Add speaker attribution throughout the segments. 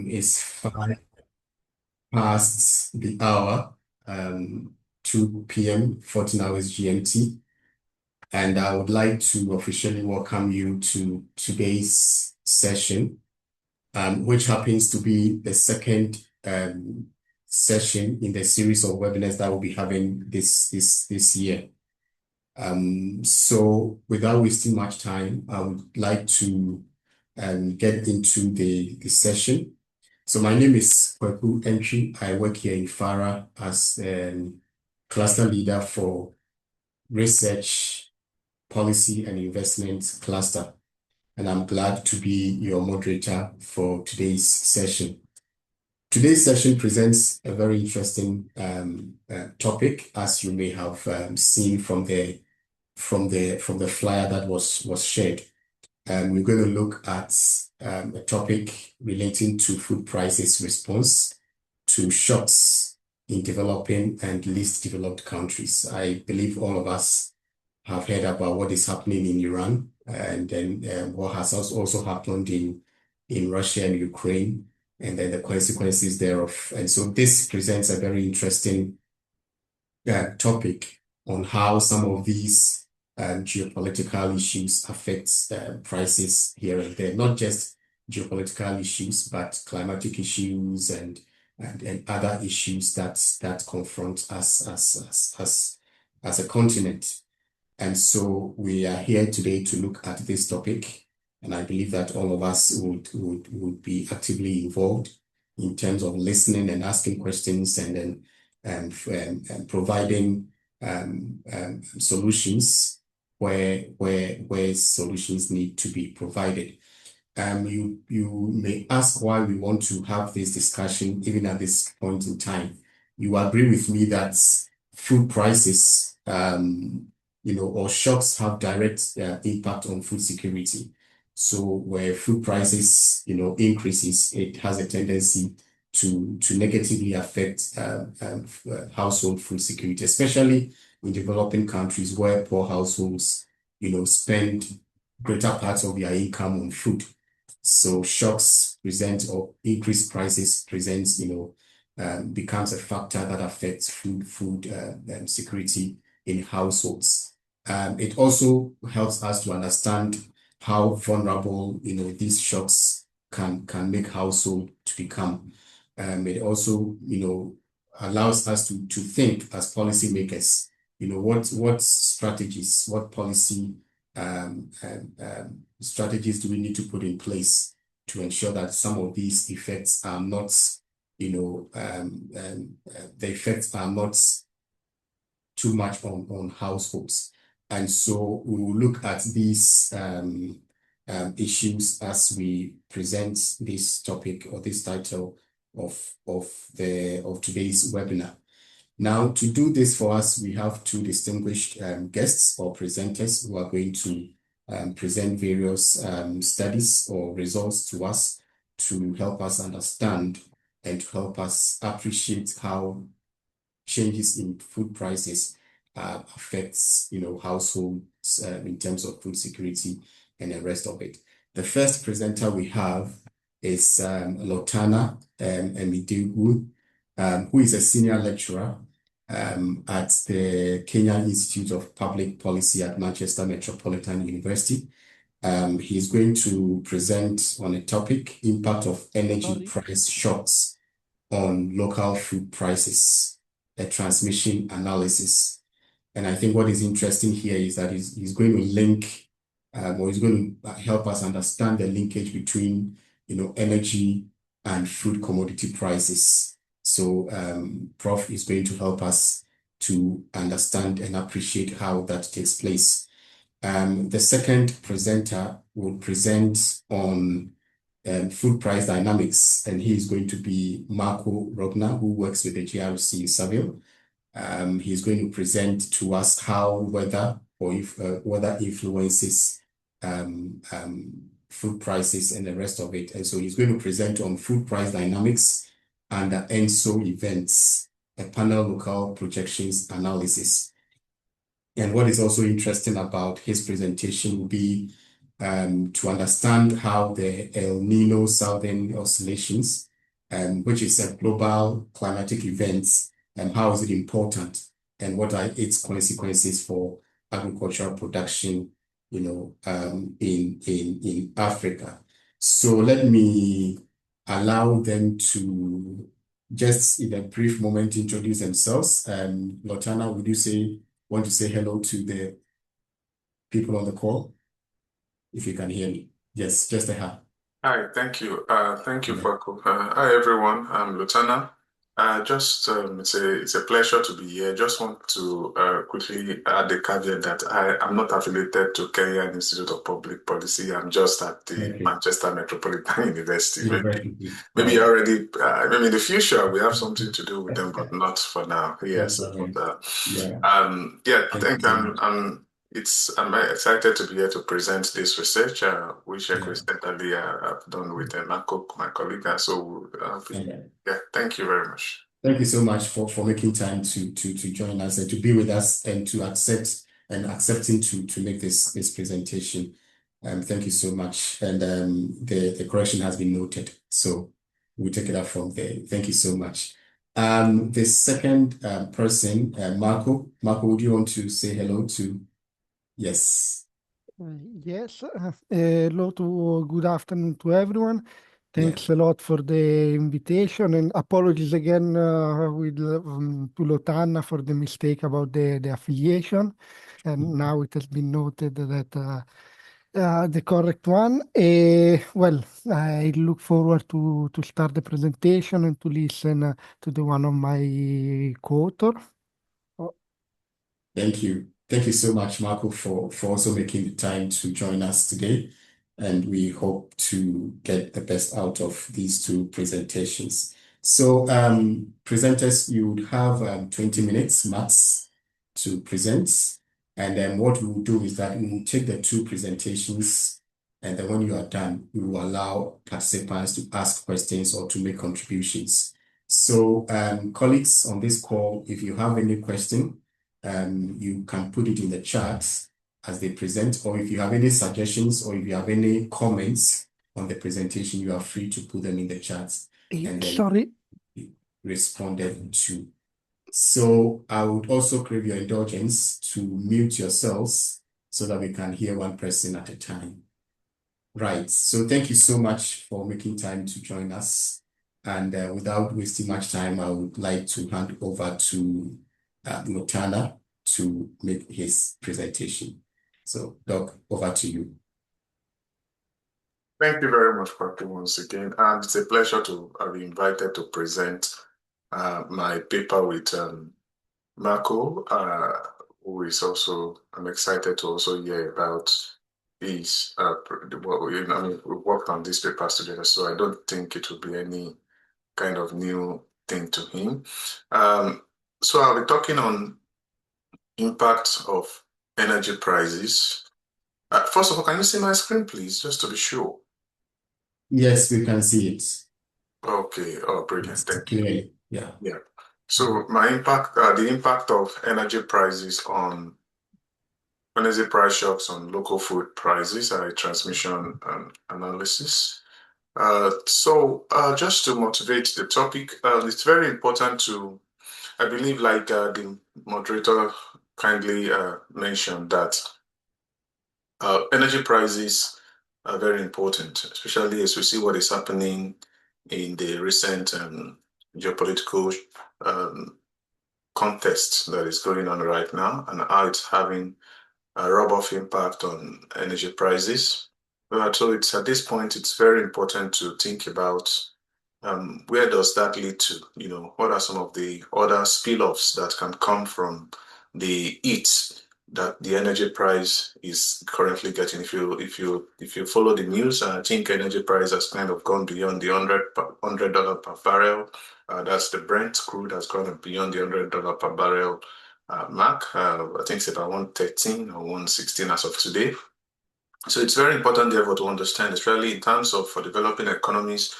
Speaker 1: It's 5 past the hour, 2 p.m., 14 hours GMT. And I would like to officially welcome you to today's session, which happens to be the second session in the series of webinars that we'll be having this year. So without wasting much time, I would like to get into the session. So my name is Kweku Entry. I work here in FARA as cluster leader for research, policy and investment cluster. And I'm glad to be your moderator for today's session. Today's session presents a very interesting topic, as you may have seen from the flyer that was shared. We're going to look at a topic relating to food prices response to shocks in developing and least developed countries. I believe all of us have heard about what is happening in Iran and then what has also happened in Russia and Ukraine, and then the consequences thereof. And so this presents a very interesting topic on how some of these geopolitical issues affect prices here and there, not just geopolitical issues, but climatic issues and other issues that confront us as a continent. And so we are here today to look at this topic, and I believe that all of us would be actively involved in terms of listening and asking questions and then providing solutions where solutions need to be provided. You may ask why we want to have this discussion even at this point in time. You agree with me that food prices, or shocks have direct impact on food security. So where food prices, increases, it has a tendency to negatively affect household food security, especially in developing countries where poor households, spend greater parts of their income on food. So shocks present, or increased prices presents, becomes a factor that affects food security in households. It also helps us to understand how vulnerable, these shocks can make household to become. It also, allows us to think as policymakers, what strategies, what policy strategies do we need to put in place to ensure that some of these effects are not, the effects are not too much on households. And so we will look at these issues as we present this topic or this title of today's webinar. Now, to do this for us, we have two distinguished guests or presenters who are going to present various studies or results to us to help us understand and to help us appreciate how changes in food prices affects, households in terms of food security and the rest of it. The first presenter we have is Lotanna Emediegwu, who is a senior lecturer at the Kenya Institute of Public Policy at Manchester Metropolitan University. He's going to present on a topic, impact of energy price shocks on local food prices, a transmission analysis. And I think what is interesting here is that he's going to link, or he's going to help us understand the linkage between, energy and food commodity prices. So Prof is going to help us to understand and appreciate how that takes place. The second presenter will present on food price dynamics, and he is going to be Marco Rogna, who works with the GRC in Seville. He's going to present to us how weather or if weather influences food prices and the rest of it. And so he's going to present on food price dynamics and the ENSO events, a panel local projections analysis. And what is also interesting about his presentation will be to understand how the El Nino Southern oscillations which is a global climatic events, and how is it important, and what are its consequences for agricultural production, in Africa. So let me allow them to just in a brief moment introduce themselves. Lotanna, would you want to say hello to the people on the call? If you can hear me. Yes, just a hi.
Speaker 2: Hi, thank you. Thank you,
Speaker 1: Yeah.
Speaker 2: Faku. Hi, everyone. I'm Lotanna. It's a pleasure to be here. Just want to quickly add a caveat that I am not affiliated to Kenyan Institute of Public Policy. I'm just at the
Speaker 1: Okay.
Speaker 2: Manchester Metropolitan University.
Speaker 1: University.
Speaker 2: Maybe
Speaker 1: Right.
Speaker 2: maybe in the future we have something to do with them, but not for now. Yeah.
Speaker 1: That's
Speaker 2: So,
Speaker 1: all right. Yeah.
Speaker 2: yeah.
Speaker 1: Thank you
Speaker 2: Thank you.
Speaker 1: so much.
Speaker 2: I'm excited to be here to present this research, which I
Speaker 1: Yeah.
Speaker 2: coincidentally have done with Marco, my colleague.
Speaker 1: Yeah.
Speaker 2: Yeah. Thank you very much.
Speaker 1: Thank you so much for making time to join us and to be with us and to accepting to make this presentation. Thank you so much. And the correction has been noted. So we'll take it up from there. Thank you so much. The second person, Marco. Marco, would you want to say hello to? Yes.
Speaker 3: Yes, hello to good afternoon to everyone.
Speaker 1: Yeah.
Speaker 3: Thanks a lot for the invitation and apologies again to Lotanna for the mistake about the affiliation. And now it has been noted that the correct one. Well, I look forward to start the presentation and to listen to the one of my co-author.
Speaker 1: Thank you. Thank you so much, Marco, for also making the time to join us today. And we hope to get the best out of these two presentations. So, presenters, you would have 20 minutes max to present. And then what we will do is that we will take the two presentations, and then when you are done, we will allow participants to ask questions or to make contributions. So, colleagues on this call, if you have any question, you can put it in the chat as they present, or if you have any suggestions or if you have any comments on the presentation, you are free to put them in the chat and then
Speaker 3: Sorry.
Speaker 1: be responded to. So I would also crave your indulgence to mute yourselves so that we can hear one person at a time. Right. So thank you so much for making time to join us. And without wasting much time, I would like to hand over to Lotanna to make his presentation. So, Doc, over to you.
Speaker 2: Thank you very much, Faku, once again. And it's a pleasure to be invited to present my paper with Marco, who is also, I'm excited to also hear about his, we worked on these papers together, so I don't think it will be any kind of new thing to him. So I'll be talking on impact of energy prices. First of all, can you see my screen, please, just to be sure?
Speaker 1: Yes, we can see it.
Speaker 2: Okay. Oh, brilliant.
Speaker 1: Yes,
Speaker 2: Thank you.
Speaker 1: clearly. Yeah.
Speaker 2: Yeah. So the impact of energy price shocks on local food prices, transmission analysis. Just to motivate the topic, it's very important I believe, like the moderator kindly mentioned, that energy prices are very important, especially as we see what is happening in the recent geopolitical um, contest that is going on right now and how it's having a rub-off impact on energy prices. So it's at this point, it's very important to think about where does that lead to? What are some of the other spill-offs that can come from the heat that the energy price is currently getting? If you follow the news, I think energy price has kind of gone beyond the $100 per barrel. That's the Brent crude has gone beyond the $100 per barrel mark. I think it's about 113 or 116 as of today. So it's very important, therefore, to understand, especially in terms of for developing economies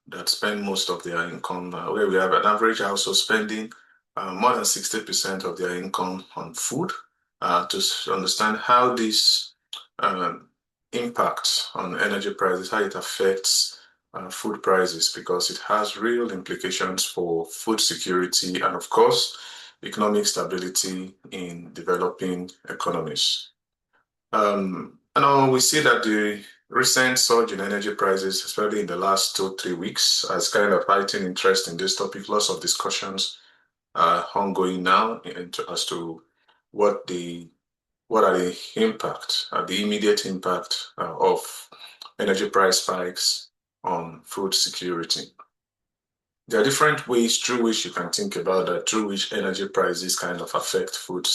Speaker 2: that spend most of their income, where we have an average household spending more than 60% of their income on food, to understand how this um, impacts on energy prices, how it affects food prices, because it has real implications for food security and, of course, economic stability in developing economies. And we see that the recent surge in energy prices, especially in the last 2-3 weeks, has kind of heightened interest in this topic. Lots of discussions are ongoing now as to what are the impact, the immediate impact of energy price spikes on food security. There are different ways through which you can think about that, through which energy prices kind of affect food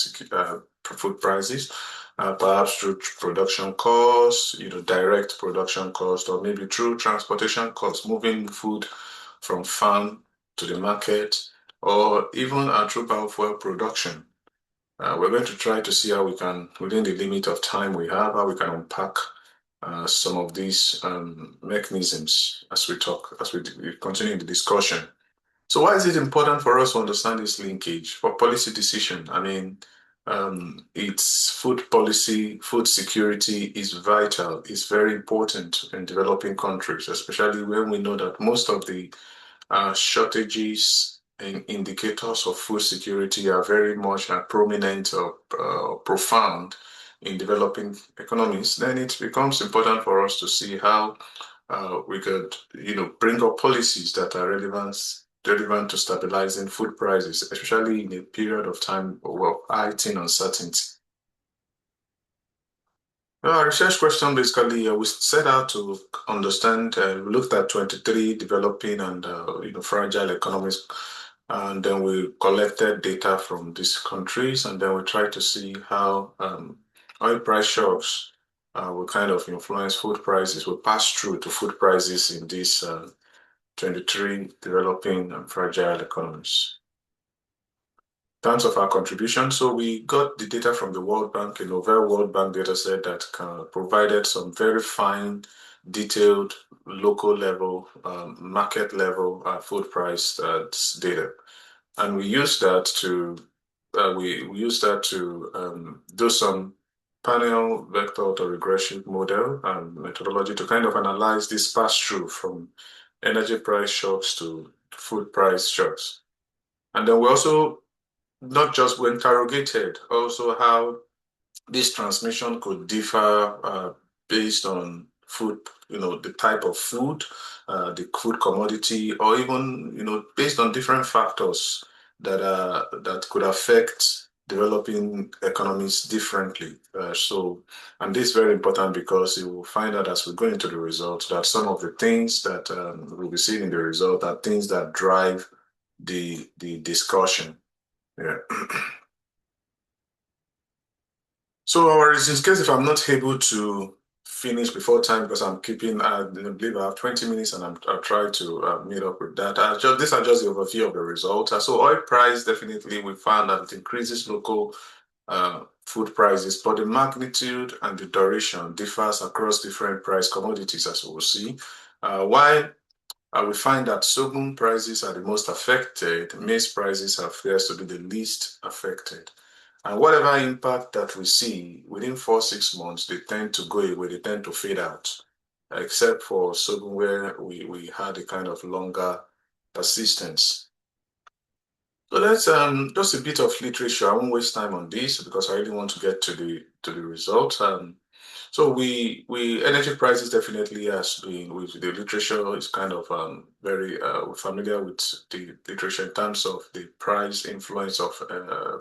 Speaker 2: prices, perhaps through production costs, direct production costs, or maybe through transportation costs, moving food from farm to the market, or even through biofuel production. We're going to try to see how we can, within the limit of time we have, how we can unpack some of these mechanisms as we continue the discussion. So why is it important for us to understand this linkage for policy decision? I mean, it's food policy, food security is vital. It's very important in developing countries, especially when we know that most of the shortages and indicators of food security are very much prominent or profound in developing economies. Then it becomes important for us to see how we could, bring up policies that are relevant to stabilizing food prices, especially in a period of time of heightened uncertainty. Our research question basically, we set out to understand, we looked at 23 developing and fragile economies, and then we collected data from these countries, and then we tried to see how oil price shocks will kind of influence food prices, will pass through to food prices in these 23 developing and fragile economies. In terms of our contribution, so we got the data from the World Bank, a novel World Bank data set that provided some very fine, detailed, local level, market level food price data, and we used that to do some panel vector autoregression model and methodology to kind of analyze this pass-through from energy price shocks to food price shocks. And then we also not just were interrogated, also how this transmission could differ based on food, the type of food, the food commodity, or even, based on different factors that could affect developing economies differently. And this is very important because you will find out as we go into the results that some of the things that we'll be seeing in the result are things that drive the discussion. Yeah. So our in case if I'm not able to finish before time because I'm keeping, I believe I have 20 minutes and I'll try to meet up with that. These are just the overview of the results. So oil price, definitely we found that it increases local food prices, but the magnitude and the duration differs across different price commodities, as we will see. Why? We find that sorghum prices are the most affected, maize prices appears to be the least affected. And whatever impact that we see within 4-6 months, they tend to go away, they tend to fade out, except for sorghum where we had a kind of longer persistence. So that's just a bit of literature. I won't waste time on this because I really want to get to the result. So energy prices definitely has been, with the literature is kind of very familiar with the literature in terms of the price influence of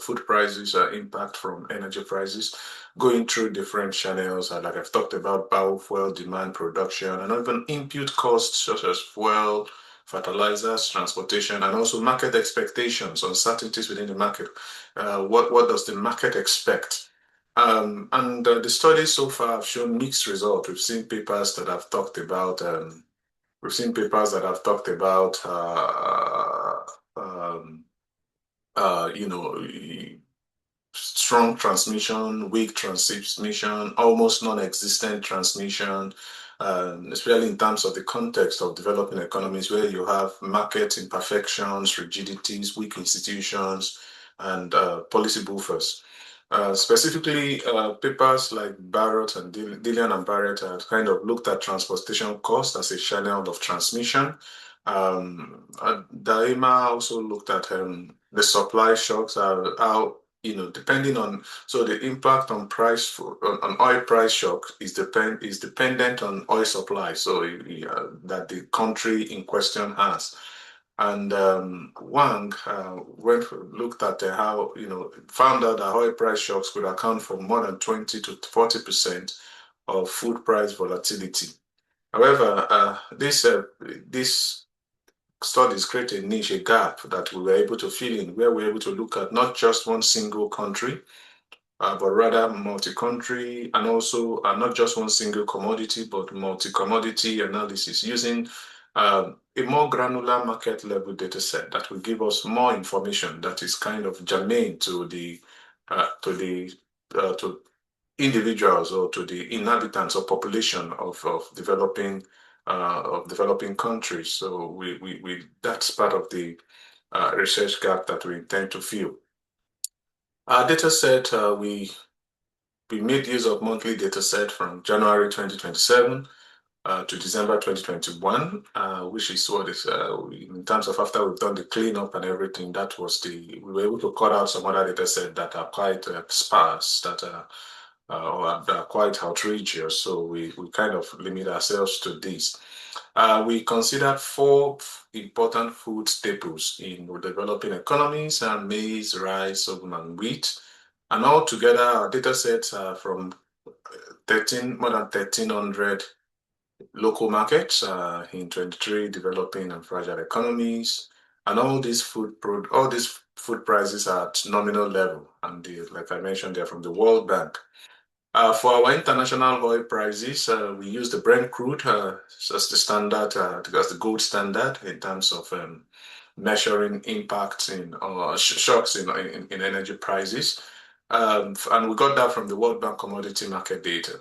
Speaker 2: food prices, impact from energy prices, going through different channels, like I've talked about biofuel demand, production, and even input costs such as fuel, fertilizers, transportation, and also market expectations, uncertainties within the market. What does the market expect? And the studies so far have shown mixed results. We've seen papers that have talked about strong transmission, weak transmission, almost non-existent transmission, especially in terms of the context of developing economies where you have market imperfections, rigidities, weak institutions, and policy buffers. Specifically, papers like Barrett and Dillon and Barrett kind of looked at transportation cost as a channel of transmission. Daima also looked at the supply shocks, how, depending on, so the impact on price on oil price shock is dependent on oil supply, so that the country in question has. And Wang looked at how, found out that oil price shocks could account for more than 20 to 40% of food price volatility. However, this studies create a niche, a gap that we were able to fill in, where we're able to look at not just one single country, but rather multi-country, and also not just one single commodity, but multi-commodity analysis using a more granular market level data set that will give us more information that is kind of germane to individuals or to the inhabitants or population of developing countries. So we that's part of the research gap that we intend to fill. Our data set, we made use of monthly data set from January 2027 to December 2021, which is what is, in terms of after we've done the cleanup and everything, we were able to cut out some other data set that are quite sparse, that are quite outrageous. So we kind of limit ourselves to this. We considered 4 important food staples in developing economies: maize, rice, sorghum, and wheat. And altogether, our data sets are from more than 1,300 local markets in 23 developing and fragile economies. And all these food prices are at nominal level. And like I mentioned, they're from the World Bank. For our international oil prices, we use the Brent crude as the standard, as the gold standard in terms of measuring impacts in shocks in energy prices. And we got that from the World Bank commodity market data.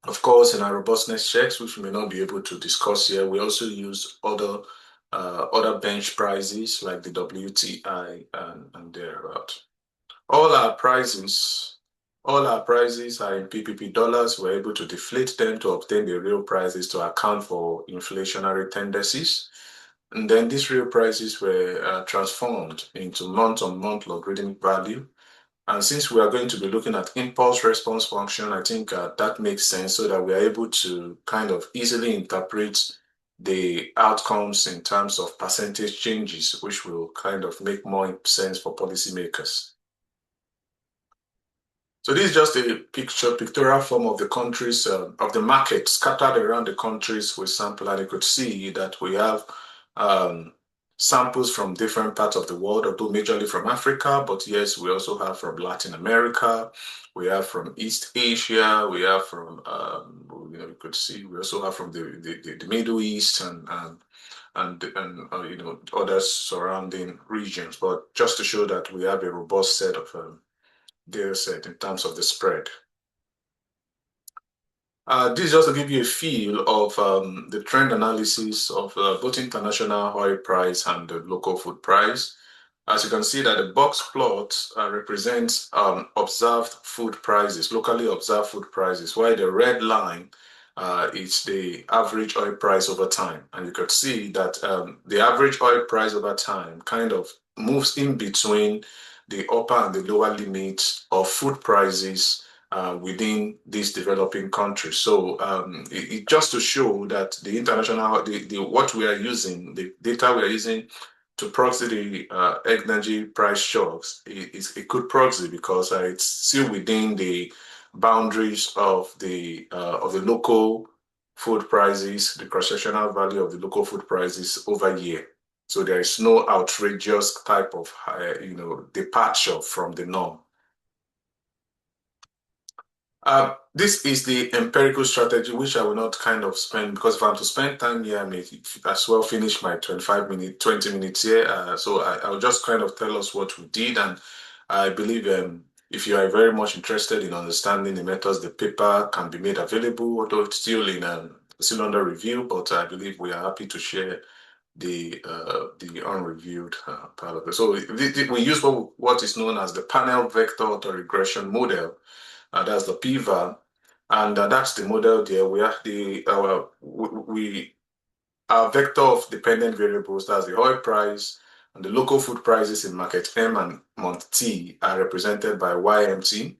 Speaker 2: Of course, in our robustness checks, which we may not be able to discuss here, we also use other bench prices like the WTI and thereabout. All our prices are in PPP dollars. We're able to deflate them to obtain the real prices to account for inflationary tendencies. And then these real prices were transformed into month-on-month logarithmic value. And since we are going to be looking at impulse response function, I think that makes sense, so that we are able to kind of easily interpret the outcomes in terms of percentage changes, which will kind of make more sense for policymakers. So this is just a pictorial form of the countries, of the markets scattered around the countries we sample, and you could see that we have samples from different parts of the world, although majorly from Africa, but yes, we also have from Latin America, we have from East Asia, we have from, you could see, we also have from the Middle East and other surrounding regions, but just to show that we have a robust set of data set in terms of the spread. This is just to give you a feel of the trend analysis of both international oil price and the local food price. As you can see that the box plot represents observed food prices, locally observed food prices, while the red line is the average oil price over time. And you could see that the average oil price over time kind of moves in between the upper and the lower limits of food prices within these developing countries. So it just to show that the international, what we are using, the data we are using to proxy the energy price shocks is a good proxy, because it's still within the boundaries of the local food prices, the cross-sectional value of the local food prices over year. So there is no outrageous type of departure from the norm. This is the empirical strategy, which I will not kind of spend, because if I'm to spend time here, I may as well finish my 20 minutes here. So I'll just kind of tell us what we did. And I believe if you are very much interested in understanding the methods, the paper can be made available, although it's still under review, but I believe we are happy to share the unreviewed part of it. So we use what is known as the panel vector autoregression model. That's the PVAL, and that's the model there. We are our vector of dependent variables, that's the oil price, and the local food prices in market M and month T are represented by YMT.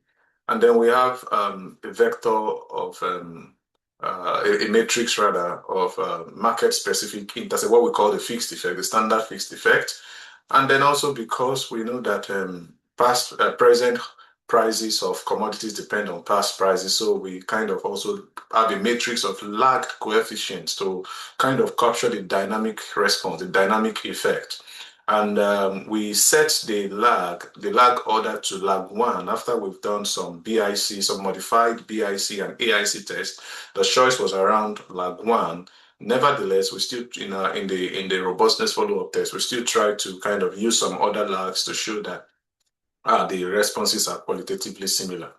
Speaker 2: And then we have a vector of a matrix rather of market-specific intercept, what we call the fixed effect, the standard fixed effect. And then also because we know that present prices of commodities depend on past prices, so we kind of also have a matrix of lagged coefficients to kind of capture the dynamic response, the dynamic effect. And we set the lag order to lag 1 after we've done some BIC, some modified BIC and AIC tests. The choice was around lag 1. Nevertheless, we still, in the robustness follow-up test, we still try to kind of use some other lags to show that the responses are qualitatively similar.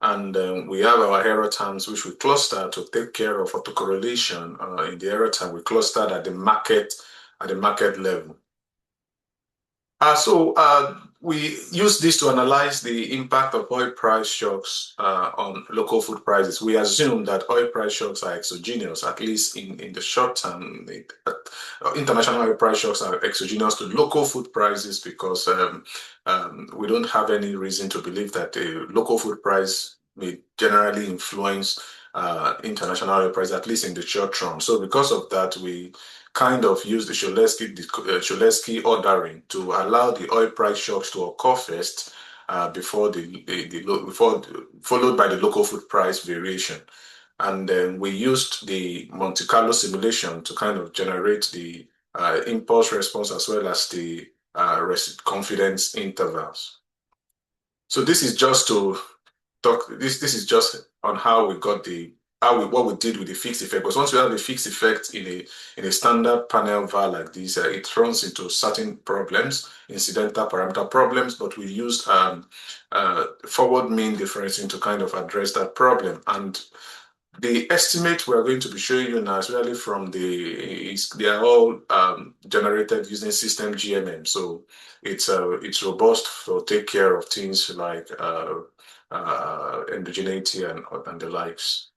Speaker 2: And we have our error terms, which we cluster to take care of autocorrelation. In the error term, we clustered at the market level. So we use this to analyze the impact of oil price shocks on local food prices. We assume that oil price shocks are exogenous, at least in the short term. International oil price shocks are exogenous to local food prices because we don't have any reason to believe that the local food price may generally influence international oil price, at least in the short run. So because of that, we kind of use the Cholesky ordering to allow the oil price shocks to occur first followed by the local food price variation. And then we used the Monte Carlo simulation to kind of generate the impulse response as well as the confidence intervals. So this is just to talk. This is just on how we got what we did with the fixed effect. Because once we have the fixed effect in a standard panel VAR like this, it runs into certain problems, incidental parameter problems, but we used forward mean differentiation to kind of address that problem. And the estimate we're going to be showing you now is really from they are all generated using system GMM. So it's robust to take care of things like endogeneity and the likes.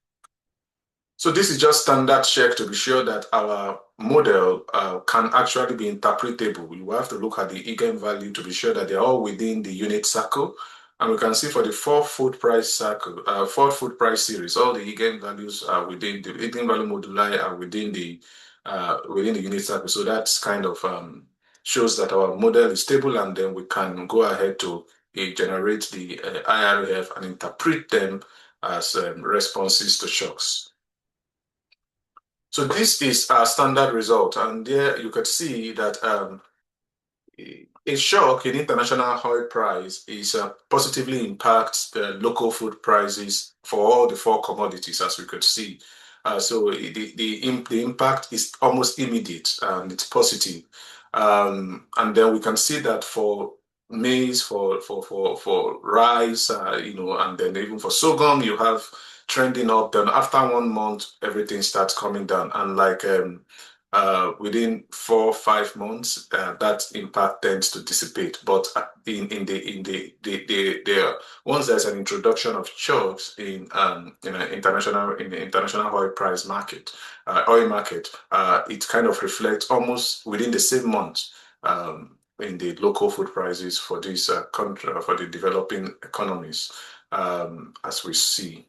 Speaker 2: So this is just standard check to be sure that our model can actually be interpretable. You have to look at the eigenvalue to be sure that they're all within the unit circle. And we can see for the fourth food price series, all the eigenvalues are within the eigenvalue moduli are within the unit circle. So that's kind of shows that our model is stable, and then we can go ahead to generate the IRF and interpret them as responses to shocks. So this is our standard result, and there you could see that a shock in international oil price is positively impacts the local food prices for all the 4 commodities, as we could see. So the impact is almost immediate and it's positive. And then we can see that for maize, for rice, and then even for sorghum, you have trending up. Then after 1 month, everything starts coming down, and like within 4 or 5 months, that impact tends to dissipate. But once there's an introduction of shocks in the international oil price market, oil market, it kind of reflects almost within the same month in the local food prices for this country, for the developing economies, as we see.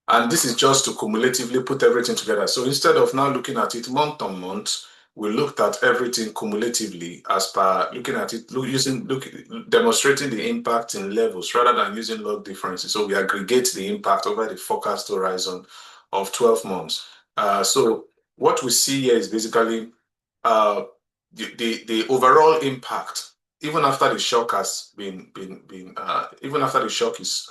Speaker 2: And this is just to cumulatively put everything together. So instead of now looking at it month on month, we looked at everything cumulatively as per looking at it, demonstrating the impact in levels rather than using log differences. So we aggregate the impact over the forecast horizon of 12 months. So what we see here is basically the overall impact, even after the shock has been even after the shock is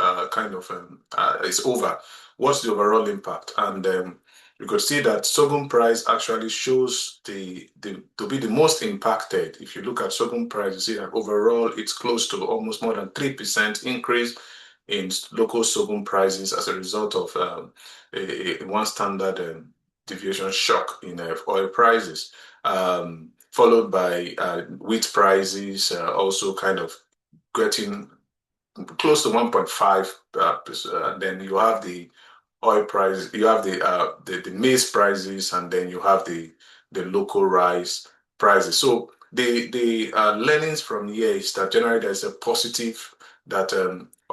Speaker 2: is over. What's the overall impact? And you could see that sorghum price actually shows to be the most impacted. If you look at sorghum price, you see that overall it's close to almost more than 3% increase in local sorghum prices as a result of one standard deviation shock in oil prices, followed by wheat prices also kind of getting close to 1.5. And then you have the oil price, you have the maize prices, and then you have the local rice prices. So the learnings from here is that generally there's a positive that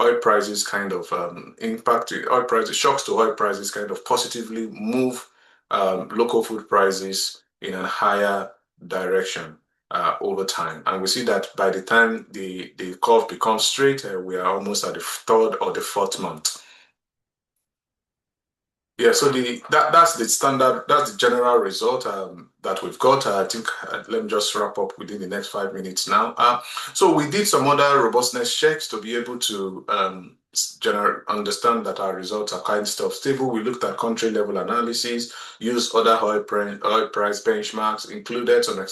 Speaker 2: oil prices kind of impact oil prices, shocks to oil prices kind of positively move local food prices in a higher direction over time. And we see that by the time the curve becomes straight, we are almost at the third or the fourth month. Yeah, so that's the standard, that's the general result that we've got. I think let me just wrap up within the next 5 minutes now. So we did some other robustness checks to be able to understand that our results are kind of stable. We looked at country level analysis, used other oil price benchmarks, included some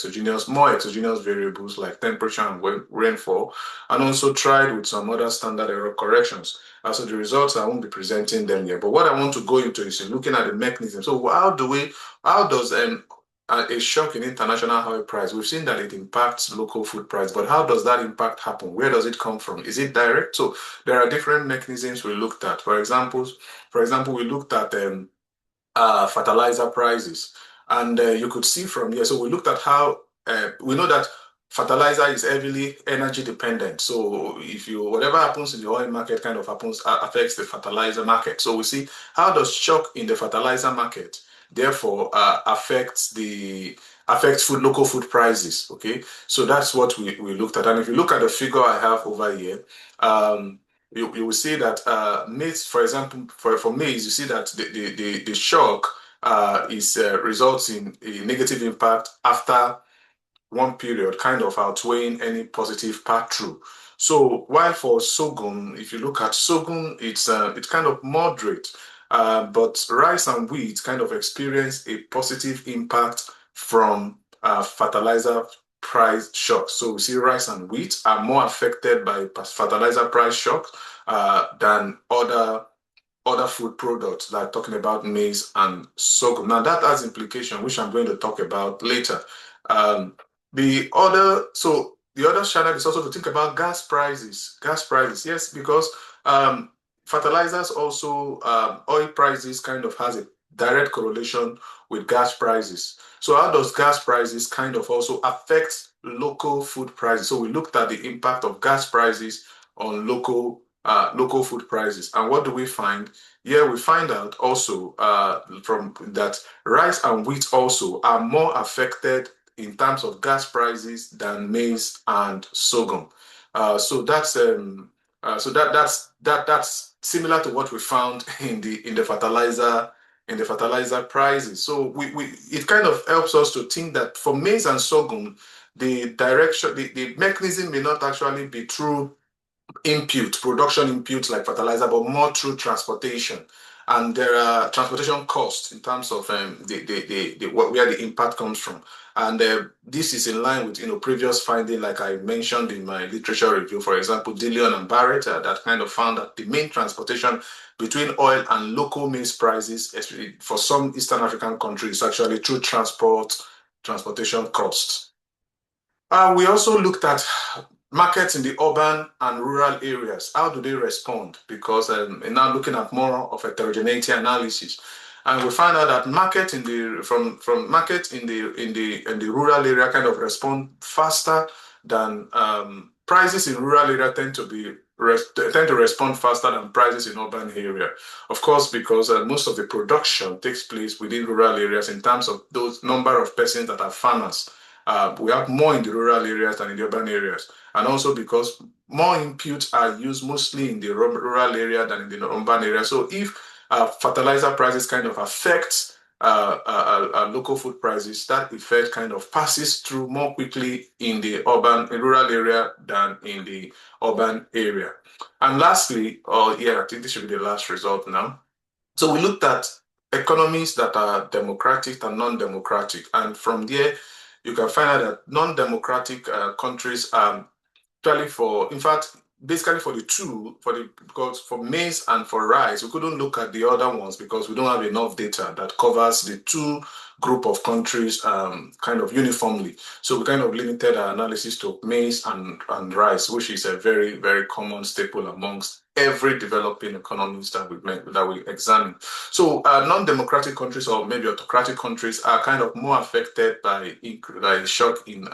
Speaker 2: more exogenous variables like temperature and rainfall, and also tried with some other standard error corrections. So the results, I won't be presenting them here, but what I want to go into is looking at the mechanism. So how does a shock in international oil price, we've seen that it impacts local food price, but how does that impact happen? Where does it come from? Is it direct? So there are different mechanisms we looked at. For example, we looked at fertilizer prices, and you could see from here. So we looked at how we know that fertilizer is heavily energy dependent. So if whatever happens in the oil market kind of affects the fertilizer market. So we see how does shock in the fertilizer market therefore affects local food prices. Okay, so that's what we looked at. And if you look at the figure I have over here, you will see that maize, for example, for maize, you see that the shock results in a negative impact after one period, kind of outweighing any positive pass-through. So while for sorghum, if you look at sorghum, it's kind of moderate, but rice and wheat kind of experience a positive impact from fertilizer price shock. So we see rice and wheat are more affected by fertilizer price shock than other food products, like talking about maize and sorghum. Now that has implication, which I'm going to talk about later. The other channel is also to think about gas prices. Yes, because fertilizers also, oil prices kind of has a direct correlation with gas prices. So how does gas prices kind of also affect local food prices? So we looked at the impact of gas prices on local food prices. And what do we find? Yeah, we find out also from that rice and wheat also are more affected in terms of gas prices than maize and sorghum. So that's similar to what we found in the fertilizer prices. So it kind of helps us to think that for maize and sorghum, the mechanism may not actually be through production inputs like fertilizer, but more through transportation. And there are transportation costs in terms of where the impact comes from. And this is in line with previous finding, like I mentioned in my literature review, for example, Dillon and Barrett, that kind of found that the main transportation between oil and local maize prices, especially for some Eastern African countries, actually through transportation costs. We also looked at markets in the urban and rural areas. How do they respond? Because now looking at more of a heterogeneity analysis, and we find out that market in the rural area kind of respond faster than prices in rural area tend to respond faster than prices in urban area. Of course, because most of the production takes place within rural areas in terms of those number of persons that are farmers. We have more in the rural areas than in the urban areas. And also because more inputs are used mostly in the rural area than in the urban area. So if fertilizer prices kind of affect local food prices, that effect kind of passes through more quickly in the rural area than in the urban area. And lastly, I think this should be the last result now. So we looked at economies that are democratic and non-democratic. And from there, you can find out that non-democratic countries actually in fact, basically for the two, because for maize and for rice, we couldn't look at the other ones because we don't have enough data that covers the two group of countries kind of uniformly. So we kind of limited our analysis to maize and rice, which is a very, very common staple amongst every developing economies that we examine. So non-democratic countries or maybe autocratic countries are kind of more affected by shock in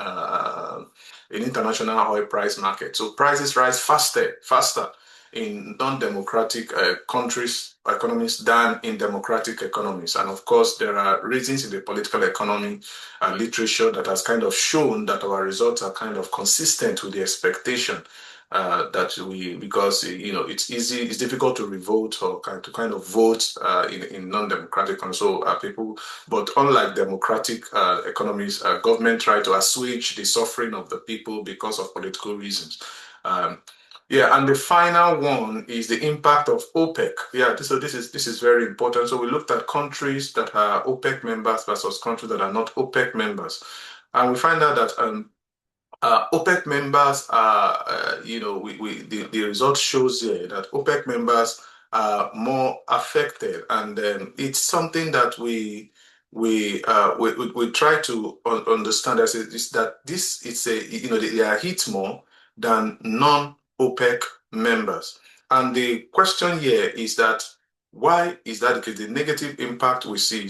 Speaker 2: international oil price market. So prices rise faster in non-democratic economies than in democratic economies. And of course, there are reasons in the political economy literature that has kind of shown that our results are kind of consistent with the expectation because it's difficult to revote or kind of vote in non-democratic economies. So people, but unlike democratic economies, government try to assuage the suffering of the people because of political reasons. And the final one is the impact of OPEC. This is very important. So we looked at countries that are OPEC members versus countries that are not OPEC members, and we find out that OPEC members are, the result shows here that OPEC members are more affected, and it's something that we try to understand is that they are hit more than non-OPEC members. And the question here is that why is that? Because the negative impact we see,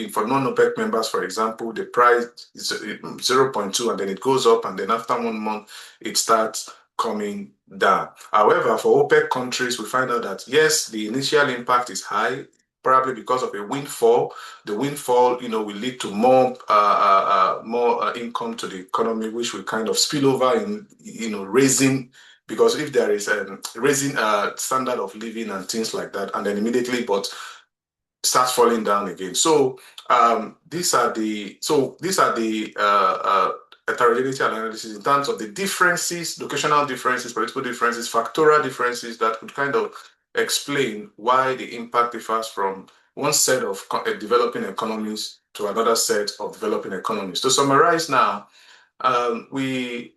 Speaker 2: for non-OPEC members, for example, the price is 0.2 and then it goes up, and then after 1 month, it starts coming down. However, for OPEC countries, we find out that, yes, the initial impact is high, probably because of a windfall. The windfall, will lead to more income to the economy, which will kind of spill over in, raising. Because if there is raising standard of living and things like that, and then immediately, but starts falling down again. So these are the heterogeneity analysis in terms of the differences, locational differences, political differences, factorial differences that could kind of explain why the impact differs from one set of developing economies to another set of developing economies. To summarize now, we've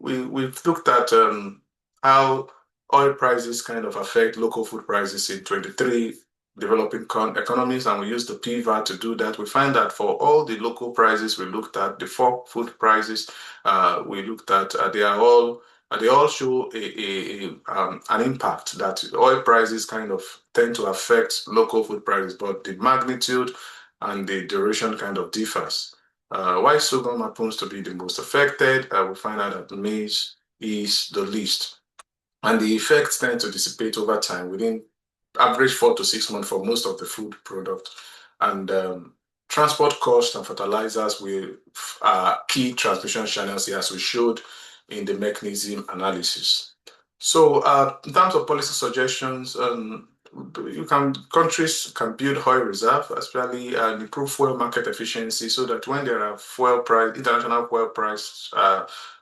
Speaker 2: looked at how oil prices kind of affect local food prices in 23 developing economies, and we used the PVAT to do that. We find that for all the local prices we looked at, the 4 food prices we looked at, they all show an impact that oil prices kind of tend to affect local food prices, but the magnitude and the duration kind of differs. Why sorghum happens to be the most affected, we find out that maize is the least. And the effects tend to dissipate over time within average 4 to 6 months for most of the food product. And transport costs and fertilizers are key transmission channels here, as we showed in the mechanism analysis. So in terms of policy suggestions, countries can build oil reserve, especially and improve fuel market efficiency, so that when there are international fuel price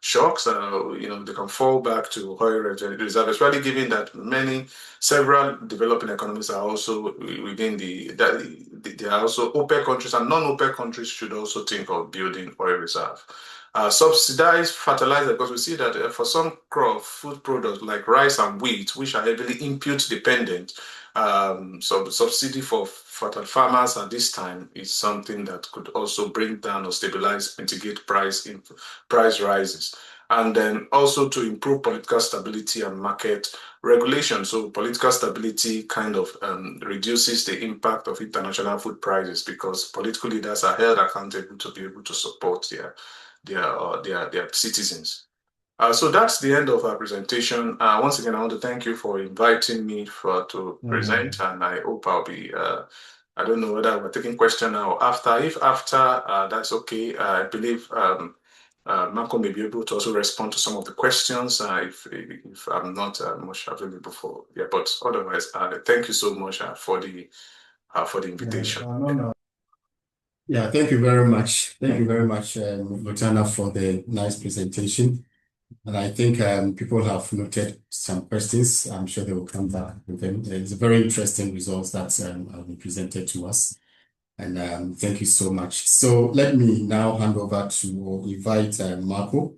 Speaker 2: shocks, they can fall back to oil reserve, especially given that several developing economies are also within they are also OPEC countries, and non-OPEC countries should also think of building oil reserve. Subsidize fertilizer, because we see that for some food products like rice and wheat, which are heavily input dependent, so subsidy for farmers at this time is something that could also bring down or stabilize, mitigate price rises. And then also to improve political stability and market regulation. So political stability kind of reduces the impact of international food prices, because political leaders are held accountable to be able to support their citizens. So that's the end of our presentation. Once again, I want to thank you for inviting me to present, and I hope I'll be, I don't know whether we're taking question now or after. If after, that's okay. I believe Marco may be able to also respond to some of the questions if I'm not much available for. Yeah, but otherwise, thank you so much for the invitation.
Speaker 1: Yeah, thank you very much. Thank you very much, Lotanna, for the nice presentation. And I think people have noted some questions. I'm sure they will come back with them. It's a very interesting results that have been presented to us. And thank you so much. So let me now hand over to invite Marco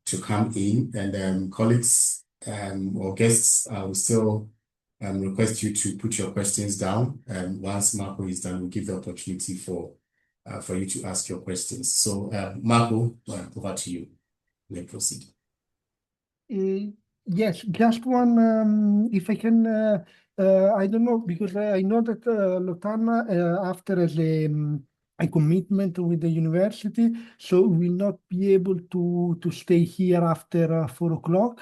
Speaker 1: to come in. And colleagues, or guests, I will still request you to put your questions down. Once Marco is done, we'll give the opportunity for you to ask your questions. So, Marco, over to you. You may proceed.
Speaker 3: Yes, just one, if I can, I don't know, because I know that Lotanna, after has a commitment with the university, so will not be able to stay here after 4 o'clock.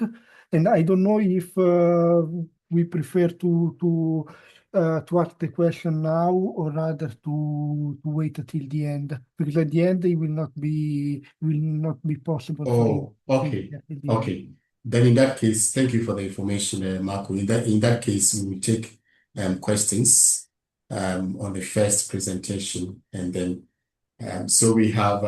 Speaker 3: And I don't know if we prefer to ask the question now or rather to wait until the end, because at the end it will not be possible for you.
Speaker 1: Oh, okay. Okay. Then in that case, thank you for the information, Marco. In that case, we will take questions on the first presentation, and then so we have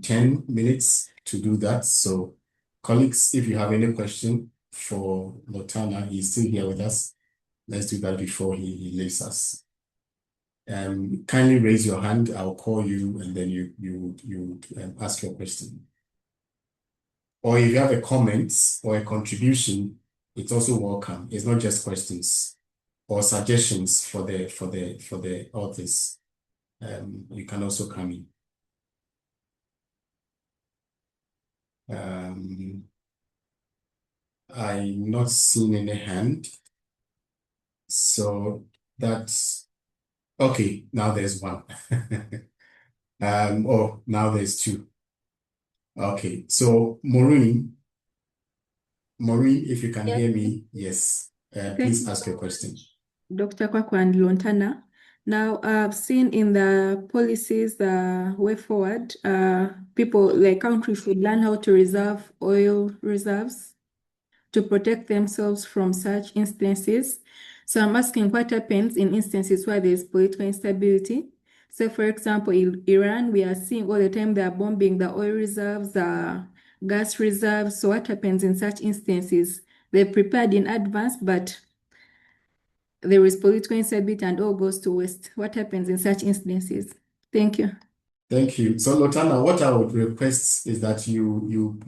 Speaker 1: 10 minutes to do that. So, colleagues, if you have any question for Lotanna, he's still here with us. Let's do that before he leaves us. Kindly raise your hand. I'll call you, and then you ask your question. Or if you have a comment or a contribution, it's also welcome. It's not just questions or suggestions for the authors. You can also come in. I'm not seeing any hand. So that's okay. Now there's one. Oh, now there's two. Okay. So Maureen, if you can hear me, yes. Please ask your question.
Speaker 4: Dr. Kwakwa and Lotanna. Now, I've seen in the policies, the way forward, people, like countries should learn how to reserve oil reserves to protect themselves from such instances. So I'm asking what happens in instances where there's political instability. So for example, in Iran, we are seeing all the time they are bombing the oil reserves, the gas reserves. So what happens in such instances? They're prepared in advance, but there is political instability and all goes to waste. What happens in such instances? Thank you.
Speaker 1: Thank you. So Lotanna, what I would request is that you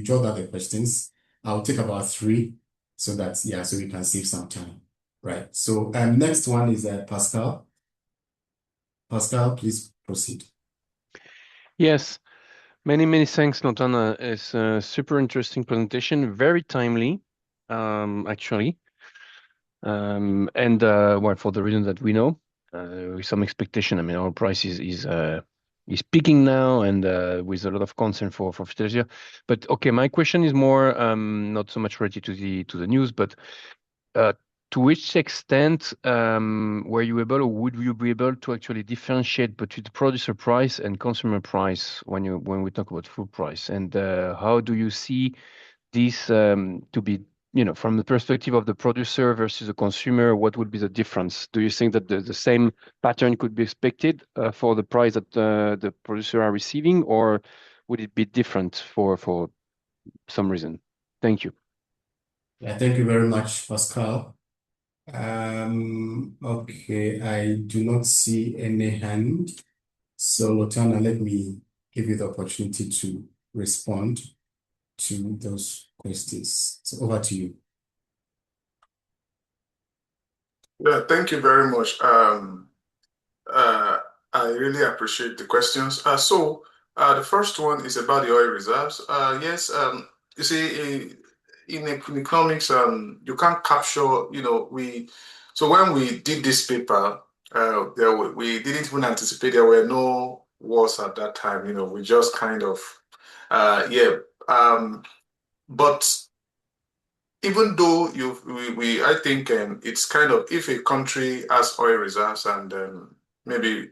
Speaker 1: jot out the questions. I'll take about 3 so that so we can save some time. Right. So next one is Pascal. Pascal, please proceed.
Speaker 5: Yes. Many thanks, Lotanna. It's a super interesting presentation, very timely, actually. Well, for the reason that we know, with some expectation. I mean, our price is peaking now, and with a lot of concern for future. But okay, my question is more not so much related to the news, but to which extent were you able, or would you be able to actually differentiate between the producer price and consumer price when we talk about food price? And how do you see this to be, from the perspective of the producer versus the consumer? What would be the difference? Do you think that the same pattern could be expected for the price that the producer are receiving, or would it be different for some reason? Thank you.
Speaker 1: Yeah, thank you very much, Pascal. Okay, I do not see any hand. So Lotanna, let me give you the opportunity to respond to those questions. So over to you.
Speaker 2: Yeah, thank you very much. I really appreciate the questions. So the first one is about the oil reserves. Yes, you see, in economics, you can't capture, so when we did this paper, we didn't even anticipate there were no wars at that time. We just kind of, but even though I think it's kind of, if a country has oil reserves and maybe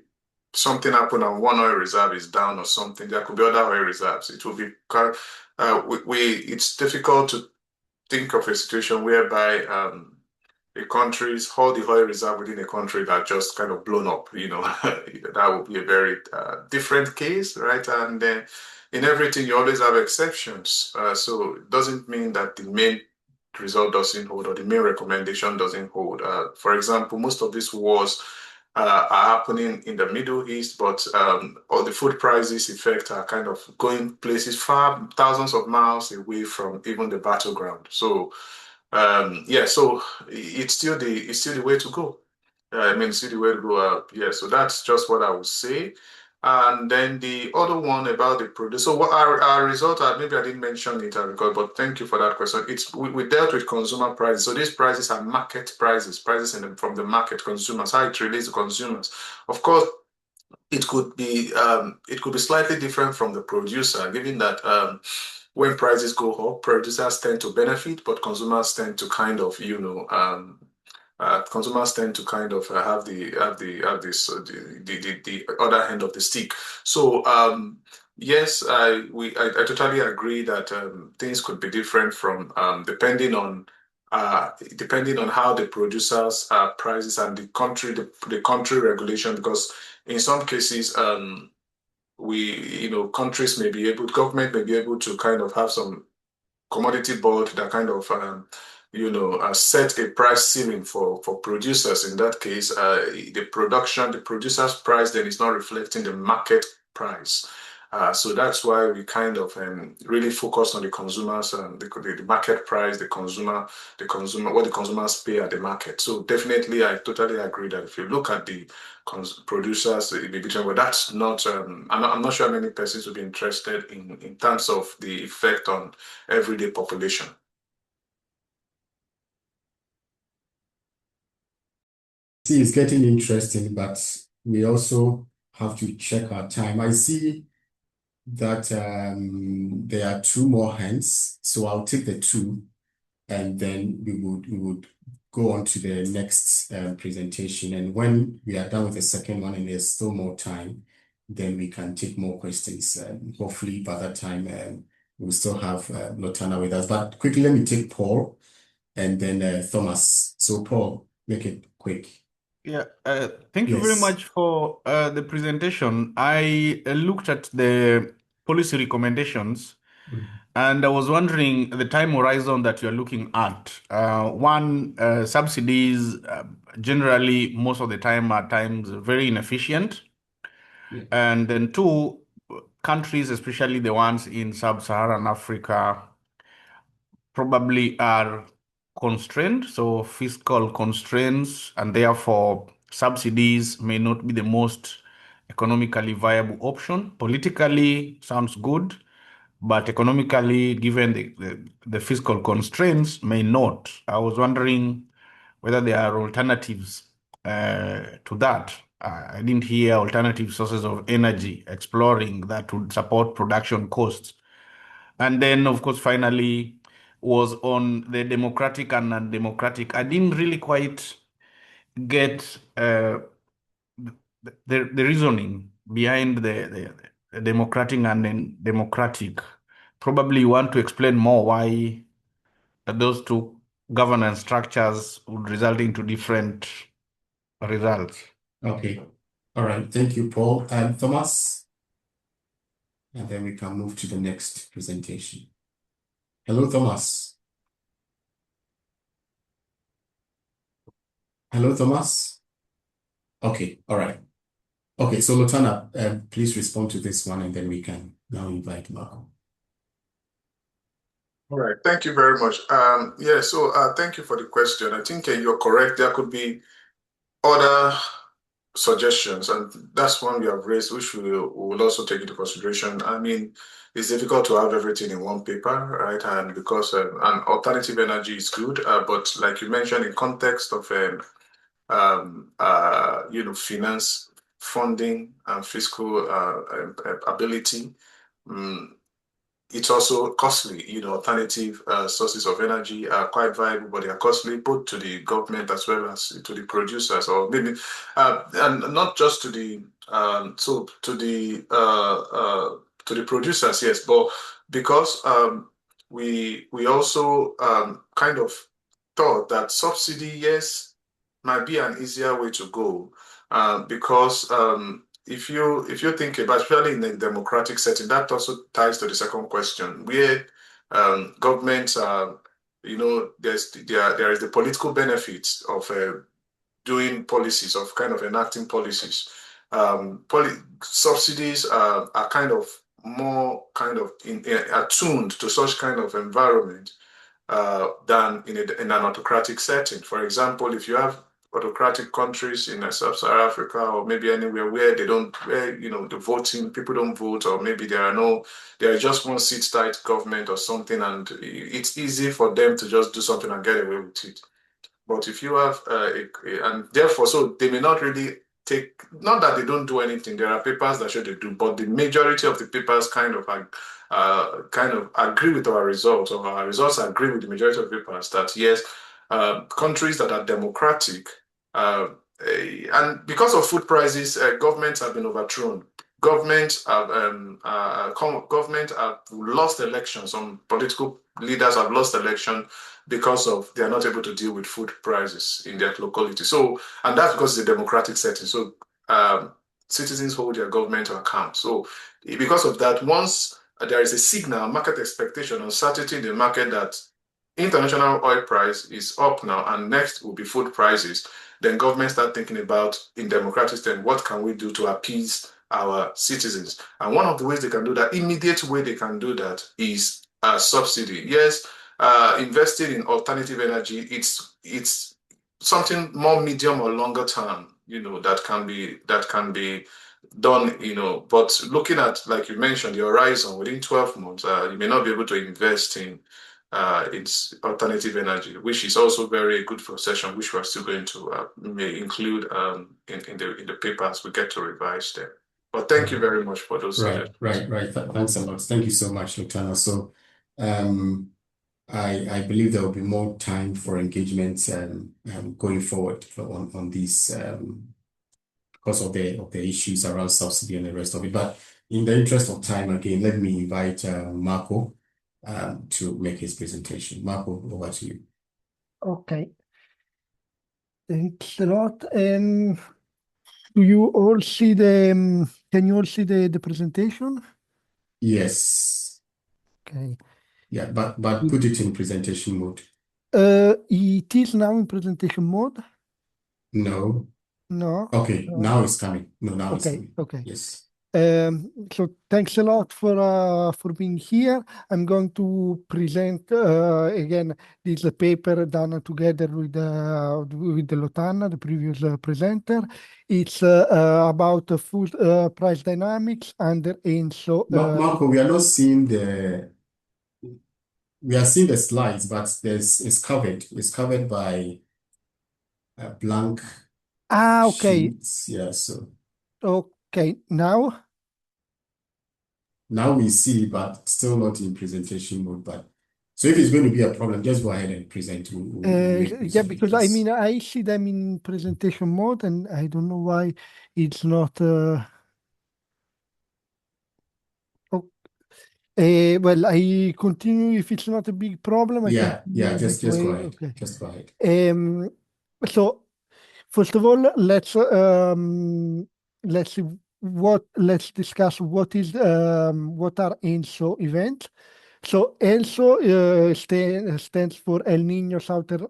Speaker 2: something happened and one oil reserve is down or something, there could be other oil reserves. It will be it's difficult to think of a situation whereby a country's all the oil reserve within a country that just kind of blown up. That would be a very different case, right? And in everything, you always have exceptions. So it doesn't mean that the main result doesn't hold or the main recommendation doesn't hold. For example, most of these wars are happening in the Middle East, but all the food prices effect are kind of going places far, thousands of miles away from even the battleground. So yeah, so it's still the way to go. I mean, it's still the way to go. Yeah, so that's just what I would say. And then the other one about the produce. So what our result, maybe I didn't mention it, but thank you for that question. We dealt with consumer prices. So these prices are market prices from the market consumers, how it relates to consumers. Of course, it could be slightly different from the producer, given that when prices go up, producers tend to benefit, but consumers tend to kind of, consumers tend to kind of have the other end of the stick. So yes, I totally agree that things could be different from depending on how the producers prices and the country regulation, because in some cases countries may be able, government may be able to kind of have some commodity board that kind of set a price ceiling for producers. In that case, the producer's price then is not reflecting the market price. So that's why we kind of really focus on the consumers and the market price, the consumer, what the consumers pay at the market. So definitely, I totally agree that if you look at the producers, but that's not. I'm not sure how many persons will be interested in terms of the effect on everyday population.
Speaker 1: See, it's getting interesting, but we also have to check our time. I see that there are two more hands, so I'll take the two, and then we would go on to the next presentation. And when we are done with the second one and there's still more time, then we can take more questions. Hopefully by that time we'll still have Lotanna with us. But quickly, let me take Paul and then Thomas. So Paul, make it quick.
Speaker 6: Yeah, thank you very
Speaker 1: Yes.
Speaker 6: much for the presentation. I looked at the policy recommendations and I was wondering the time horizon that you're looking at. One, subsidies generally most of the time are times very inefficient.
Speaker 1: Yeah.
Speaker 6: And then two, countries, especially the ones in Sub-Saharan Africa, probably are constrained, so fiscal constraints, and therefore subsidies may not be the most economically viable option. Politically, sounds good, but economically, given the fiscal constraints, may not. I was wondering whether there are alternatives to that. I didn't hear alternative sources of energy exploring that would support production costs. And then, of course, finally, was on the democratic and non-democratic. I didn't really quite get the reasoning behind the democratic and then democratic. Probably you want to explain more why those two governance structures would result into different results.
Speaker 1: Okay. All right. Thank you, Paul. Thomas, and then we can move to the next presentation. Hello, Thomas. Hello, Thomas. Okay. All right. Okay. So Lotanna, please respond to this one, and then we can now invite Marco.
Speaker 2: All right. Thank you very much. Yeah. So thank you for the question. I think you're correct. There could be other suggestions, and that's one we have raised, which we will also take into consideration. I mean, it's difficult to have everything in one paper, right? And because an alternative energy is good, but like you mentioned, in context of finance, funding, and fiscal ability, it's also costly. Alternative sources of energy are quite viable, but they are costly both to the government as well as to the producers, or maybe, and not just to the to the producers, yes, but because we also kind of thought that subsidy, yes, might be an easier way to go, because if you think about, especially in a democratic setting, that also ties to the second question, where governments are, there is the political benefits of doing policies, of kind of enacting policies. Subsidies are kind of more kind of attuned to such kind of environment than in an autocratic setting. For example, if you have autocratic countries in Sub-Saharan Africa or maybe anywhere where they don't, where the voting, people don't vote, or maybe there are just one seat tight government or something, and it's easy for them to just do something and get away with it. But if you have and therefore, so they may not really take, not that they don't do anything. There are papers that show they do, but the majority of the papers kind of agree with our results, or our results agree with the majority of papers that yes, countries that are democratic, and because of food prices, governments have been overthrown. Governments have lost elections. Some political leaders have lost election because of they are not able to deal with food prices in their locality. So, and that's because it's a democratic setting. So, citizens hold their government to account. So, because of that, once there is a signal, market expectation, uncertainty in the market that international oil price is up now, and next will be food prices, then governments start thinking about, in democratic system, what can we do to appease our citizens? And one of the ways they can do that, immediate way they can do that, is a subsidy. Yes, investing in alternative energy, it's something more medium or longer term, that can be done, but looking at, like you mentioned, the horizon within 12 months, you may not be able to invest in its alternative energy, which is also very good for session, which we're still going to may include in the papers we get to revise them. But thank you very much for those suggestions.
Speaker 1: Right. Thanks a lot. Thank you so much, Lotanna. So I believe there will be more time for engagement going forward on these because of the issues around subsidy and the rest of it. But in the interest of time, again, let me invite Marco to make his presentation. Marco, over to you.
Speaker 3: Okay. Thanks a lot. Do you all see can you all see the presentation?
Speaker 1: Yes.
Speaker 3: Okay.
Speaker 1: Yeah, but put it in presentation mode.
Speaker 3: It is now in presentation mode?
Speaker 1: No.
Speaker 3: No.
Speaker 1: Okay, now it's coming. No, now it's coming.
Speaker 3: Okay.
Speaker 1: Yes.
Speaker 3: So thanks a lot for being here. I'm going to present again this paper done together with the Lotanna, the previous presenter. It's about food price dynamics under ENSO.
Speaker 1: Marco, we are seeing the slides, but it's covered by blank
Speaker 3: okay.
Speaker 1: sheets. Yeah, so
Speaker 3: okay, now
Speaker 1: we see, but still not in presentation mode. But so if it's going to be a problem, just go ahead and present.
Speaker 3: Yeah, because I mean I see them in presentation mode, and I don't know why it's not. Well, I continue if it's not a big problem.
Speaker 1: Yeah, just go ahead.
Speaker 3: Okay.
Speaker 1: Just go ahead.
Speaker 3: So first of all, let's discuss what are ENSO events. So ENSO stands for El Niño Southern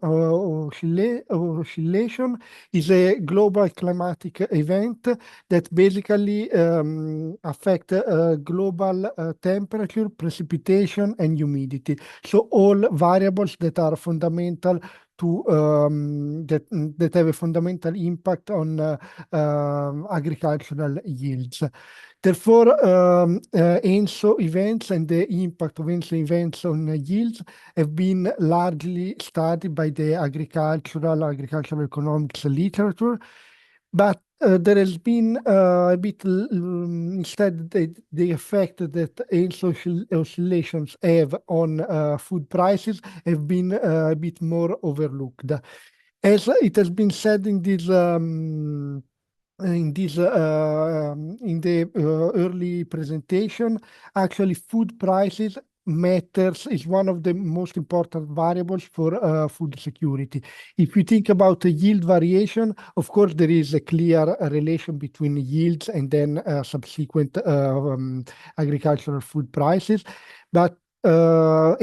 Speaker 3: Oscillation, is a global climatic event that basically affect global temperature, precipitation, and humidity. So all variables that are fundamental to that have a fundamental impact on agricultural yields. Therefore, ENSO events and the impact of ENSO events on yields have been largely studied by the agricultural economics literature, but there has been a bit instead the effect that ENSO oscillations have on food prices have been a bit more overlooked. As it has been said in the early presentation, actually food prices is one of the most important variables for food security. If you think about the yield variation, of course, there is a clear relation between yields and then subsequent agricultural food prices. But a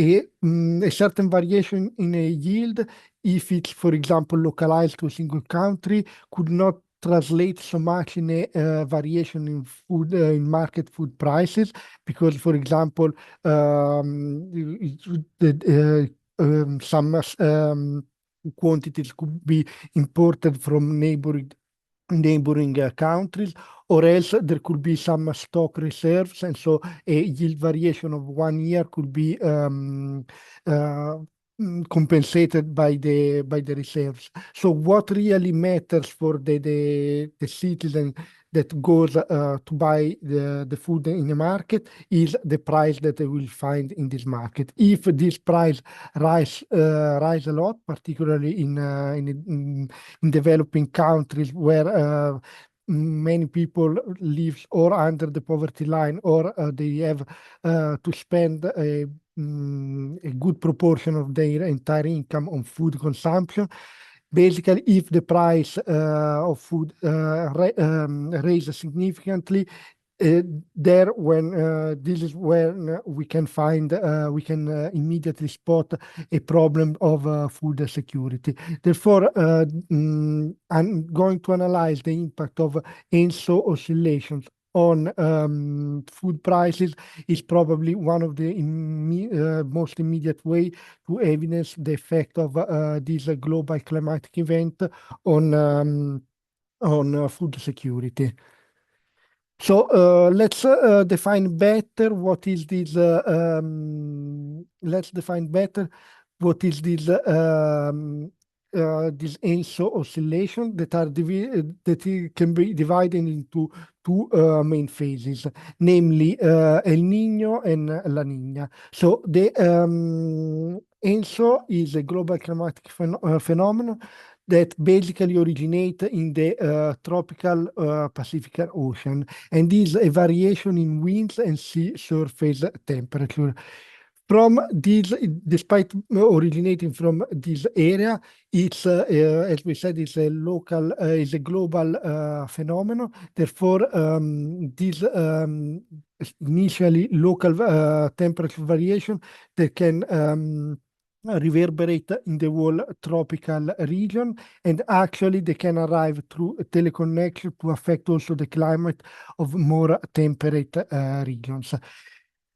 Speaker 3: certain variation in a yield, if it's, for example, localized to a single country, could not translate so much in a variation in food in market food prices, because, for example, some quantities could be imported from neighboring countries, or else there could be some stock reserves, and so a yield variation of 1 year could be compensated by the reserves. So what really matters for the citizen that goes to buy the food in the market is the price that they will find in this market. If this price rise a lot, particularly in developing countries where many people live or under the poverty line, or they have to spend a good proportion of their entire income on food consumption. Basically, if the price of food raises significantly, this is when we can immediately spot a problem of food security. Therefore, I'm going to analyze the impact of ENSO oscillations on food prices. Is probably one of the most immediate way to evidence the effect of this global climatic event on food security. So let's define better what is this. Let's define better what is this ENSO oscillation that can be divided into two main phases, namely El Niño and La Niña. So the ENSO is a global climatic phenomenon that basically originate in the tropical Pacific Ocean, and is a variation in winds and sea surface temperature. From this, despite originating from this area, it's as we said, is a global phenomenon. Therefore, this initially local temperature variation that can reverberate in the whole tropical region, and actually they can arrive through a teleconnection to affect also the climate of more temperate regions.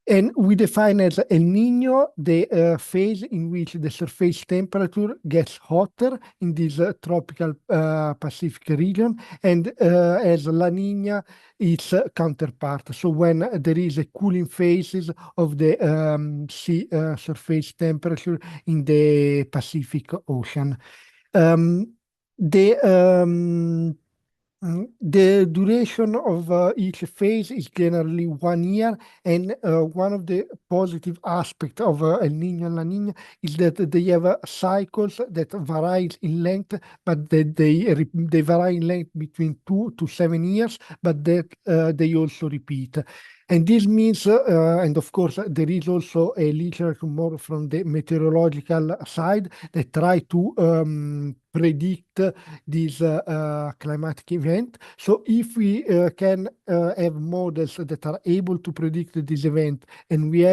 Speaker 3: And we define as El Niño the phase in which the surface temperature gets hotter in this tropical Pacific region, and as La Niña its counterpart. So when there is a cooling phases of the sea surface temperature in the Pacific Ocean. The duration of each phase is generally 1 year, and one of the positive aspects of El Niño and La Niña is that they have cycles that vary in length, but they vary in length between 2 to 7 years, but that they also repeat. And this means, and of course, there is also a literature more from the meteorological side that try to predict this climatic event. So if we can have models that are able to predict this event, and we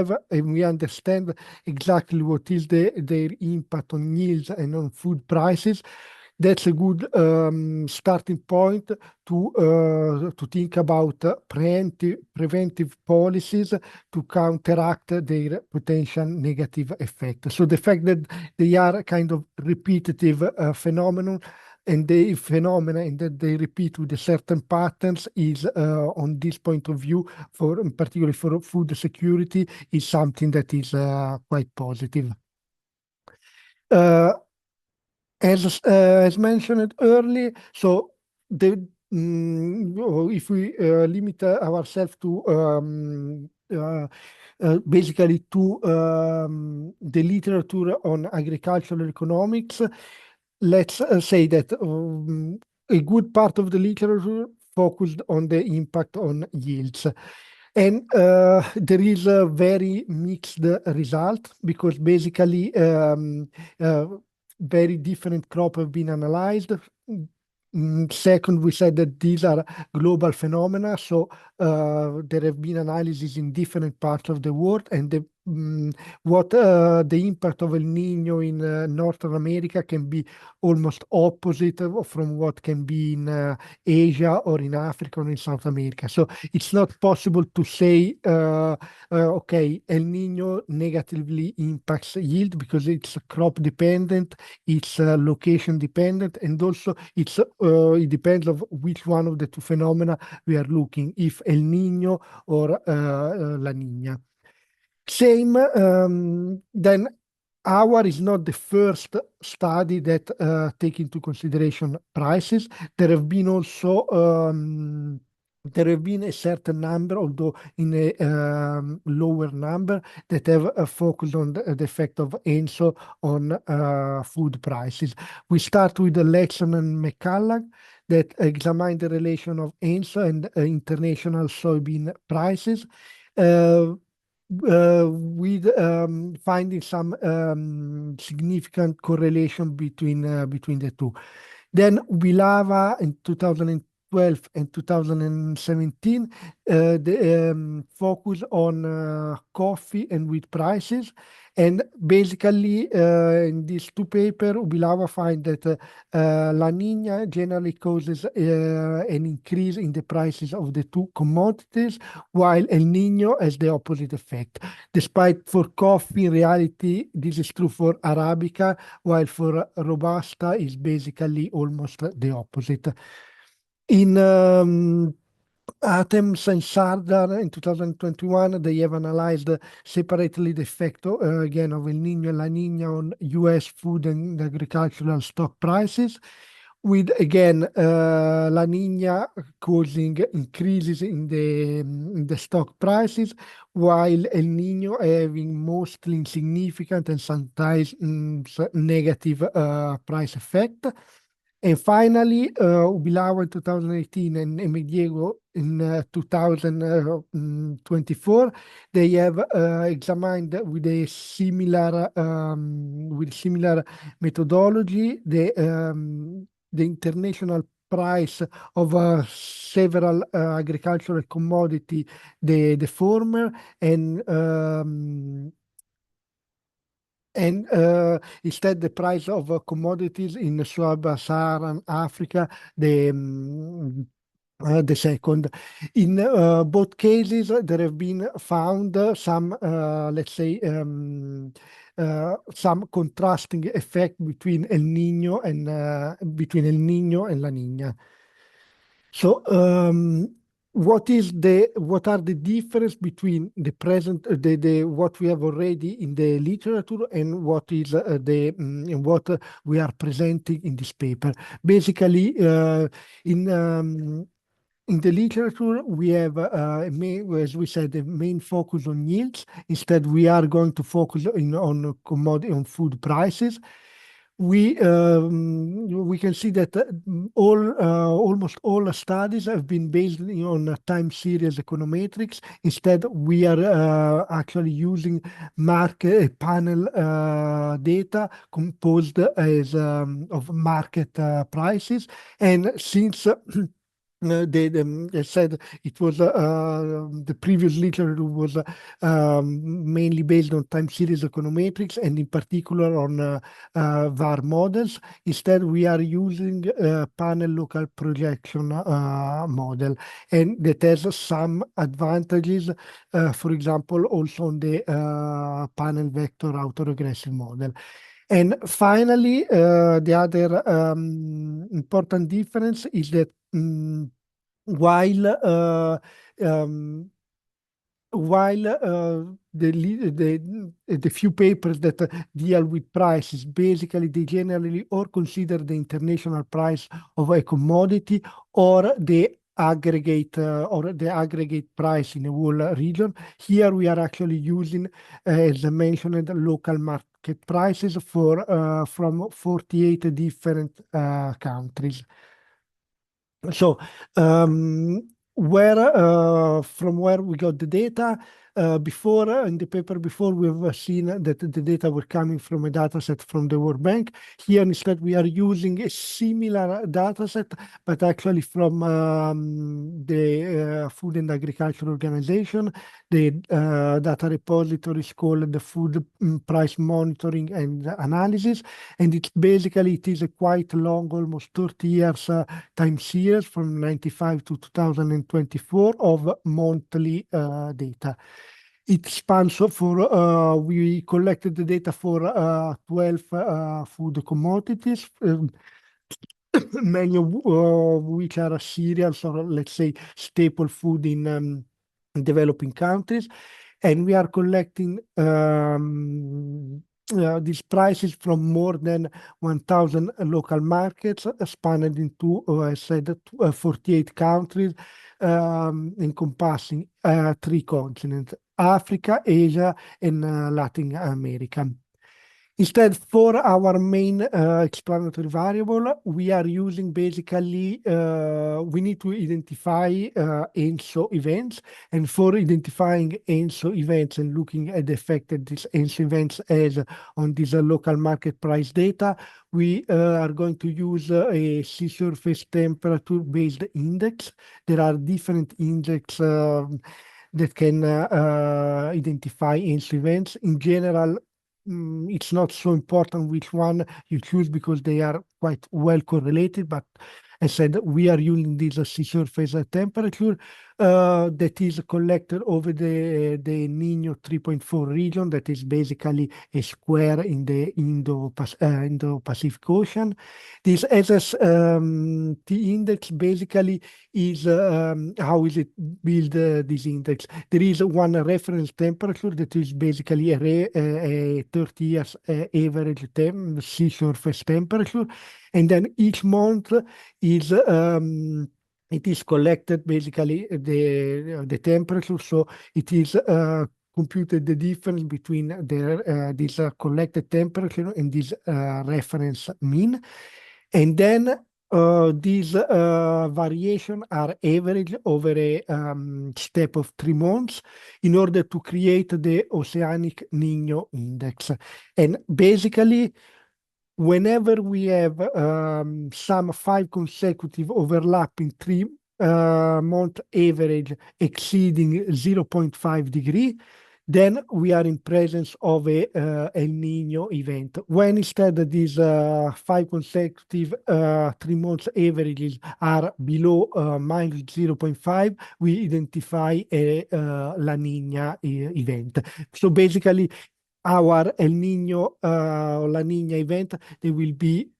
Speaker 3: understand exactly what is their impact on yields and on food prices, that's a good starting point to think about preventive policies to counteract their potential negative effect. So the fact that they are kind of repetitive phenomenon, and the phenomena and that they repeat with a certain patterns is, on this point of view, particularly for food security, is something that is quite positive. As mentioned earlier, so if we limit ourselves to basically to the literature on agricultural economics, let's say that a good part of the literature focused on the impact on yields. And there is a very mixed result, because basically very different crops have been analyzed. Second, we said that these are global phenomena, so there have been analyses in different parts of the world, and the what the impact of El Niño in Northern America can be almost opposite from what can be in Asia or in Africa or in South America. So it's not possible to say, okay, El Niño negatively impacts yield because it's crop dependent, it's location dependent, and also it depends on which one of the two phenomena we are looking, if El Niño or La Niña. Same, then our is not the first study that take into consideration prices. There have been also there have been a certain number, although in a lower number, that have focused on the effect of ENSO on food prices. We start with Lexon and McCulloch that examined the relation of ENSO and international soybean prices. With finding some significant correlation between the two. Then Vilava in 2012 and 2017 focus on coffee and wheat prices. And basically, in these two papers, Vilava find that La Niña generally causes an increase in the prices of the two commodities, while El Niño has the opposite effect. Despite for coffee, in reality, this is true for Arabica, while for Robusta is basically almost the opposite. In Athens and Sardar in 2021, they have analyzed separately the effect again of El Niño and La Niña on US food and agricultural stock prices, with again La Niña causing increases in the stock prices, while El Niño having mostly insignificant and sometimes negative price effect. And finally, Ubilawa in 2018 and Emediegwu in 2024, they have examined with a similar methodology the international price of several agricultural commodity, the former, and instead the price of commodities in Sub-Saharan Africa, the second. In both cases, there have been found some, let's say, some contrasting effect between El Niño and La Niña. So, what are the difference between the present, what we have already in the literature and what is what we are presenting in this paper? Basically, in the literature, we have, as we said, the main focus on yields. Instead, we are going to focus on commodity, on food prices. We can see that almost all studies have been based on time series econometrics. Instead, we are actually using market panel data composed as of market prices. And since they said it was the previous literature was mainly based on time series econometrics and in particular on VAR models. Instead, we are using panel local projection model, and that has some advantages. For example, also on the panel vector autoregressive model. And finally, the other important difference is that while the few papers that deal with prices, basically they generally or consider the international price of a commodity or the aggregate price in a whole region. Here we are actually using, as I mentioned, local market prices for from 48 different countries. So from where we got the data, Before, in the paper before, we've seen that the data were coming from a data set from the World Bank. Here, instead, we are using a similar data set, but actually from the Food and Agriculture Organization. The data repository is called the Food Price Monitoring and Analysis. And it is a quite long, almost 30 years time series from 95 to 2024 of monthly data. It spans for, we collected the data for 12 food commodities, many of which are cereals or, let's say, staple food in developing countries. And we are collecting these prices from more than 1,000 local markets spanned into, I said, 48 countries, encompassing 3 continents, Africa, Asia, and Latin America. Instead, for our main explanatory variable, we are using basically, we need to identify ENSO events. And for identifying ENSO events and looking at the effect that these ENSO events has on this local market price data, we are going to use a sea surface temperature-based index. There are different indexes that can identify ENSO events. In general, it's not so important which one you choose because they are quite well correlated, but as I said, we are using this sea surface temperature that is collected over the Niño 3.4 region, that is basically a square in the Indo-Pacific Ocean. This SST index basically is, how is it build this index? There is one reference temperature that is basically a 30 years average sea surface temperature. And then each month is it is collected basically the temperature, so it is computed the difference between this collected temperature and this reference mean, and then these variations are averaged over a step of 3 months in order to create the Oceanic Niño Index. And basically, whenever we have some 5 consecutive overlapping 3-month average exceeding 0.5 degree, then we are in presence of a El Niño event. When instead these 5 consecutive 3 months averages are below minus 0.5, we identify a La Niña event. So basically, our El Niño La Niña event, they will be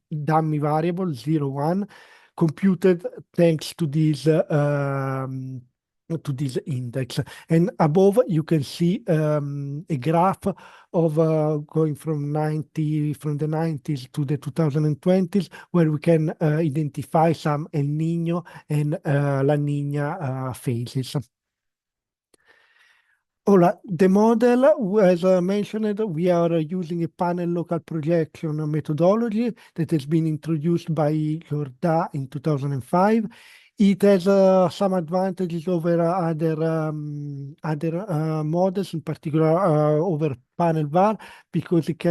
Speaker 3: dummy variable 0, 1 computed thanks to this index. And above you can see a graph of going from the 90s to the 2020s, where we can identify some El Niño and La Niña phases. All right, the model, as I mentioned, we are using a panel local projection methodology that has been introduced by Jorda in 2005. It has some advantages over other models, in particular over panel VAR, because it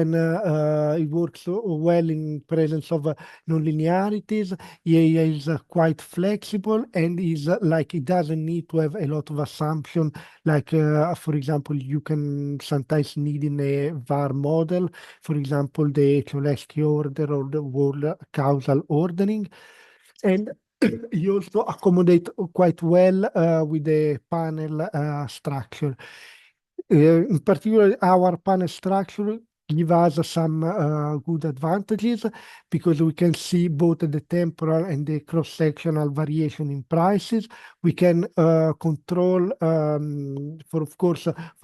Speaker 3: works well in presence of nonlinearities. EA is quite flexible and is it doesn't need to have a lot of assumption. Like, for example, you can sometimes need in a VAR model, for example, the Cholesky order or the world causal ordering. And you also accommodate quite well with the panel structure. In particular, our panel structure gives us some good advantages because we can see both the temporal and the cross-sectional variation in prices. We can control, for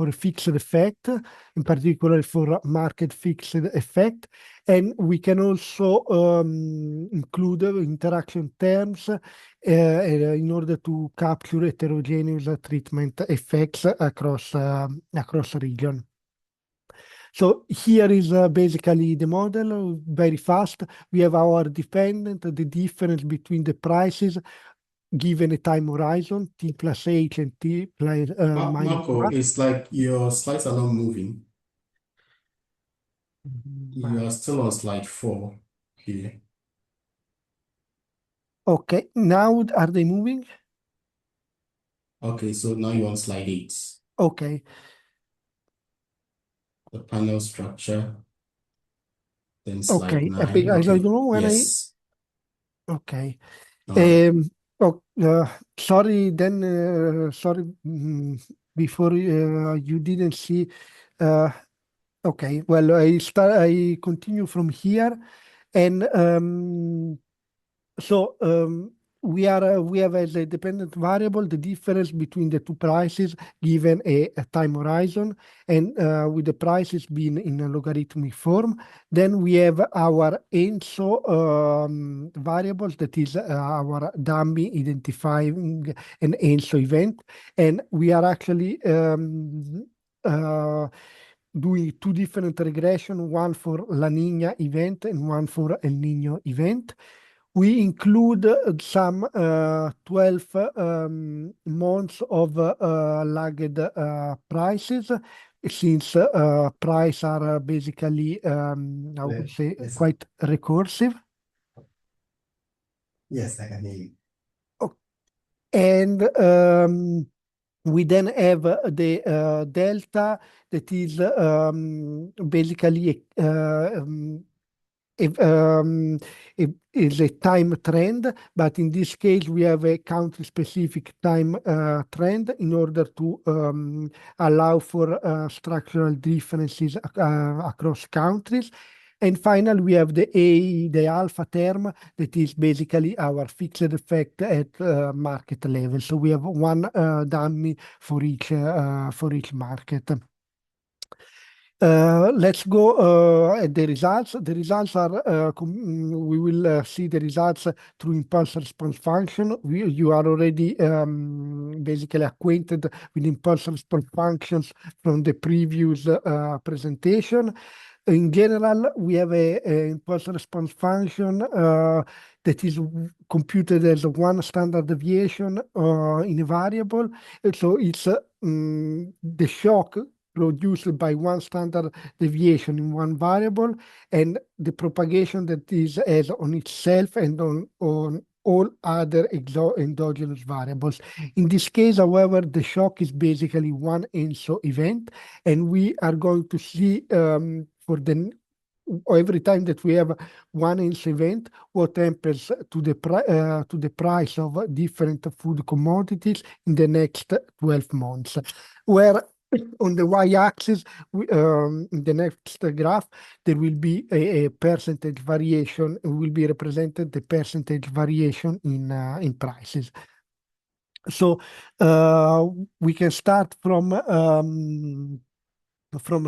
Speaker 3: a fixed effect, in particular for market fixed effect. And we can also include interaction terms in order to capture heterogeneous treatment effects across region. So here is basically the model, very fast. We have our dependent, the difference between the prices given a time horizon, t plus h and t plus minus
Speaker 1: Marco,
Speaker 3: 1.
Speaker 1: it's like your slides are not moving. You are still on slide 4 here.
Speaker 3: Okay, now are they moving?
Speaker 1: Okay, so now you're on slide 8.
Speaker 3: Okay.
Speaker 1: The panel structure. Then slide
Speaker 3: Okay,
Speaker 1: 9.
Speaker 3: I don't
Speaker 1: Okay.
Speaker 3: know when
Speaker 1: Yes.
Speaker 3: okay.
Speaker 1: All right.
Speaker 3: Sorry, sorry, before you didn't see. Okay, well, I continue from here, and so we have as a dependent variable the difference between the two prices given a time horizon, and with the prices being in a logarithmic form. Then we have our ENSO variables, that is our dummy identifying an ENSO event, and we are actually doing two different regression, one for La Niña event and one for El Niño event. We include some 12 months of lagged prices, since prices are basically, I would say,
Speaker 1: Yes.
Speaker 3: quite recursive.
Speaker 1: Yes, I can hear you.
Speaker 3: And we then have the delta, that is basically is a time trend, but in this case we have a country-specific time trend in order to allow for structural differences across countries. And finally, we have the alpha term, that is basically our fixed effect at market level. So we have one dummy for each market. Let's go at the results. The results are, we will see the results through impulse response function. You are already basically acquainted with impulse response functions from the previous presentation. In general, we have a impulse response function that is computed as one standard deviation in a variable. So it's the shock produced by one standard deviation in one variable, and the propagation that is as on itself and on all other endogenous variables. In this case, however, the shock is basically one ENSO event, and we are going to see every time that we have one ENSO event, what happens to the price of different food commodities in the next 12 months, where on the y-axis, in the next graph, there will be a percentage variation. It will be represented the percentage variation in prices. So we can start from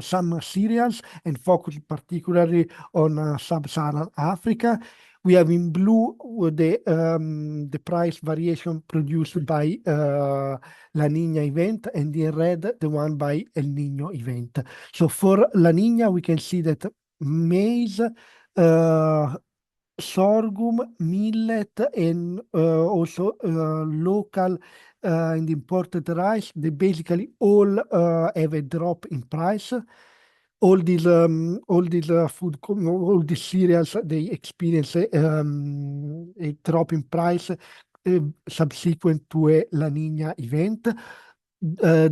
Speaker 3: some cereals and focus particularly on Sub-Saharan Africa. We have in blue the price variation produced by La Niña event, and in red the one by El Niño event. So for La Niña, we can see that maize, sorghum, millet, and also local and imported rice, they basically all have a drop in price. All these all these cereals, they experience a drop in price subsequent to a La Niña event.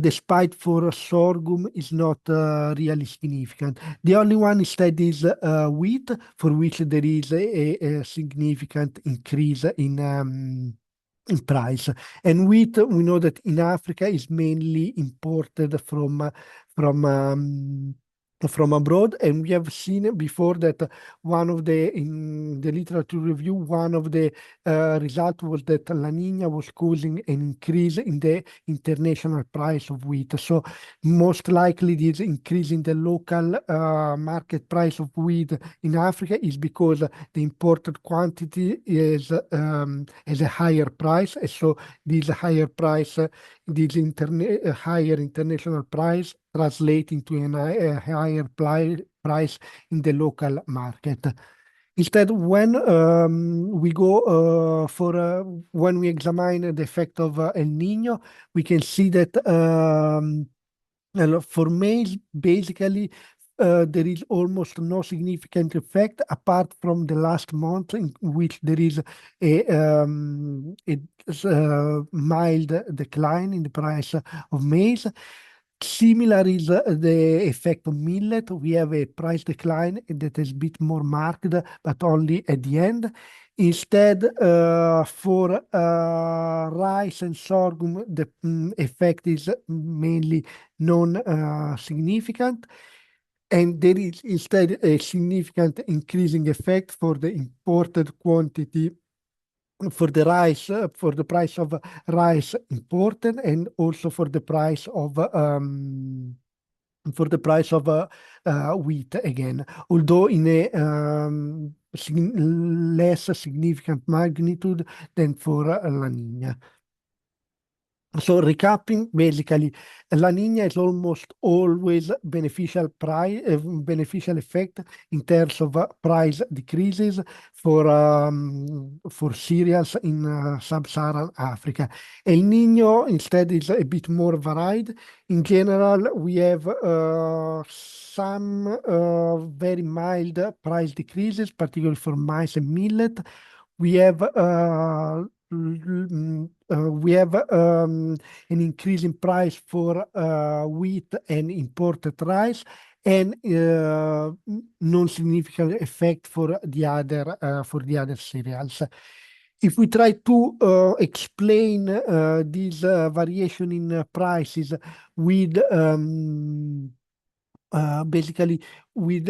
Speaker 3: Despite for sorghum is not really significant. The only one instead is wheat, for which there is a significant increase in price. And wheat, we know that in Africa is mainly imported from abroad, and we have seen before that in the literature review, one of the results was that La Niña was causing an increase in the international price of wheat. So most likely this increase in the local market price of wheat in Africa is because the imported quantity has a higher price, and so this higher price, higher international price translating to a higher price in the local market. Instead, when we go when we examine the effect of El Niño, we can see that for males, basically, there is almost no significant effect apart from the last month in which there is a mild decline in the price of maize. Similar is the effect of millet. We have a price decline that is a bit more marked, but only at the end. Instead, for rice and sorghum, the effect is mainly non-significant. And there is instead a significant increasing effect for the imported quantity for the rice, for the price of rice imported, and also for the price of wheat again, although in a less significant magnitude than for La Niña. So recapping, basically, La Niña is almost always beneficial effect in terms of price decreases for cereals in Sub-Saharan Africa. El Niño instead is a bit more varied. In general, we have some very mild price decreases, particularly for maize and millet. We have an increase in price for wheat and imported rice, and non-significant effect for the other cereals. If we try to explain this variation in prices with basically with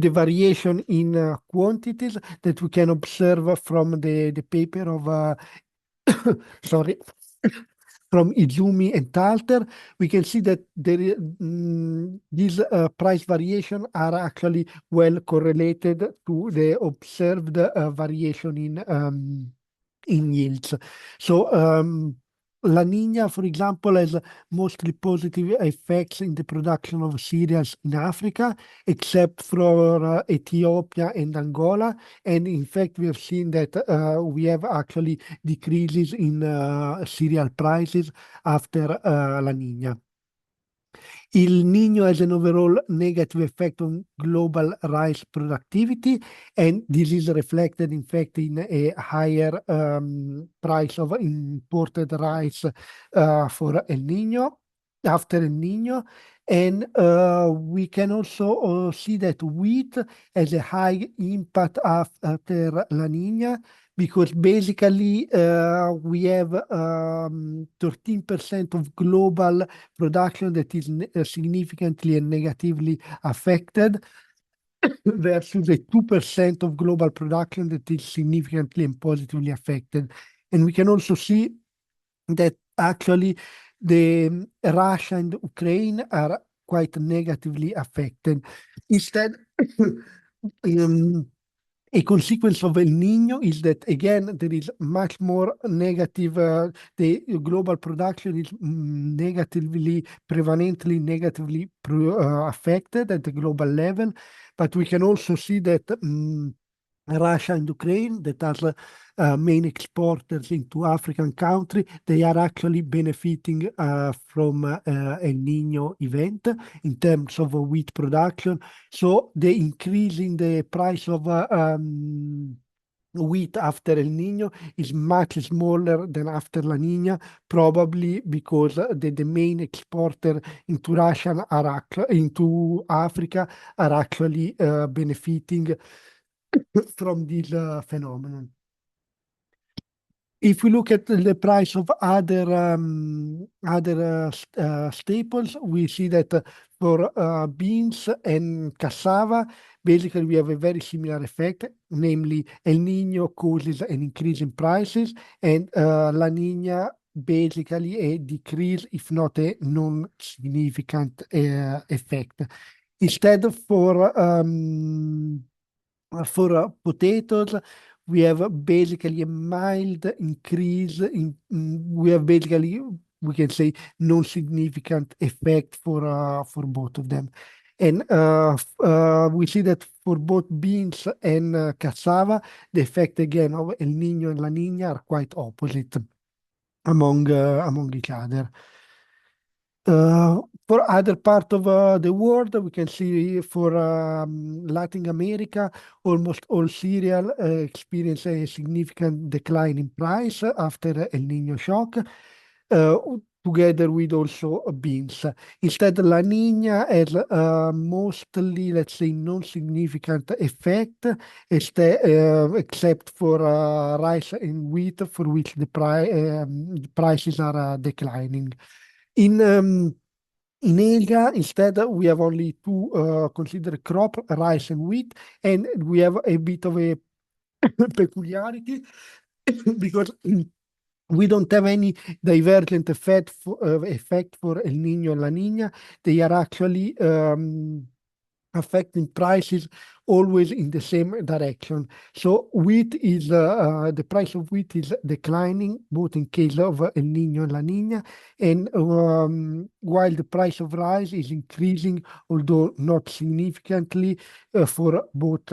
Speaker 3: the variation in quantities that we can observe from the paper of sorry, from Izumi and Talter, we can see that these price variation are actually well correlated to the observed variation in yields. So La Niña, for example, has mostly positive effects in the production of cereals in Africa, except for Ethiopia and Angola. And in fact, we have seen that we have actually decreases in cereal prices after La Niña. El Niño has an overall negative effect on global rice productivity, and this is reflected, in fact, in a higher price of imported rice for El Niño, after El Niño. And we can also see that wheat has a high impact after La Niña, because basically we have 13% of global production that is significantly and negatively affected versus a 2% of global production that is significantly and positively affected. And we can also see that actually the Russia and Ukraine are quite negatively affected. Instead, a consequence of El Niño is that, again, there is much more negative, the global production is prevalently negatively affected at the global level. But we can also see that Russia and Ukraine, that are main exporters into African countries, they are actually benefiting from El Niño event in terms of wheat production. So the increase in the price of wheat after El Niño is much smaller than after La Niña, probably because the main exporter into into Africa are actually benefiting from this phenomenon. If we look at the price of other staples, we see that for beans and cassava, basically we have a very similar effect, namely El Niño causes an increase in prices, and La Niña basically a decrease, if not a non-significant effect. Instead, for potatoes, we have basically a mild increase we have basically, we can say, no significant effect for both of them. And we see that for both beans and cassava, the effect again of El Niño and La Niña are quite opposite among each other. For other part of the world, we can see for Latin America, almost all cereal experience a significant decline in price after El Niño shock, together with also beans. Instead, La Niña has mostly, let's say, non-significant effect, except for rice and wheat, for which the prices are declining. In Asia, instead, we have only two considered crop, rice and wheat, and we have a bit of a peculiarity because we don't have any divergent effect for El Niño and La Niña. They are actually affecting prices always in the same direction. So wheat is the price of wheat is declining both in case of El Niño and La Niña, and while the price of rice is increasing, although not significantly, for both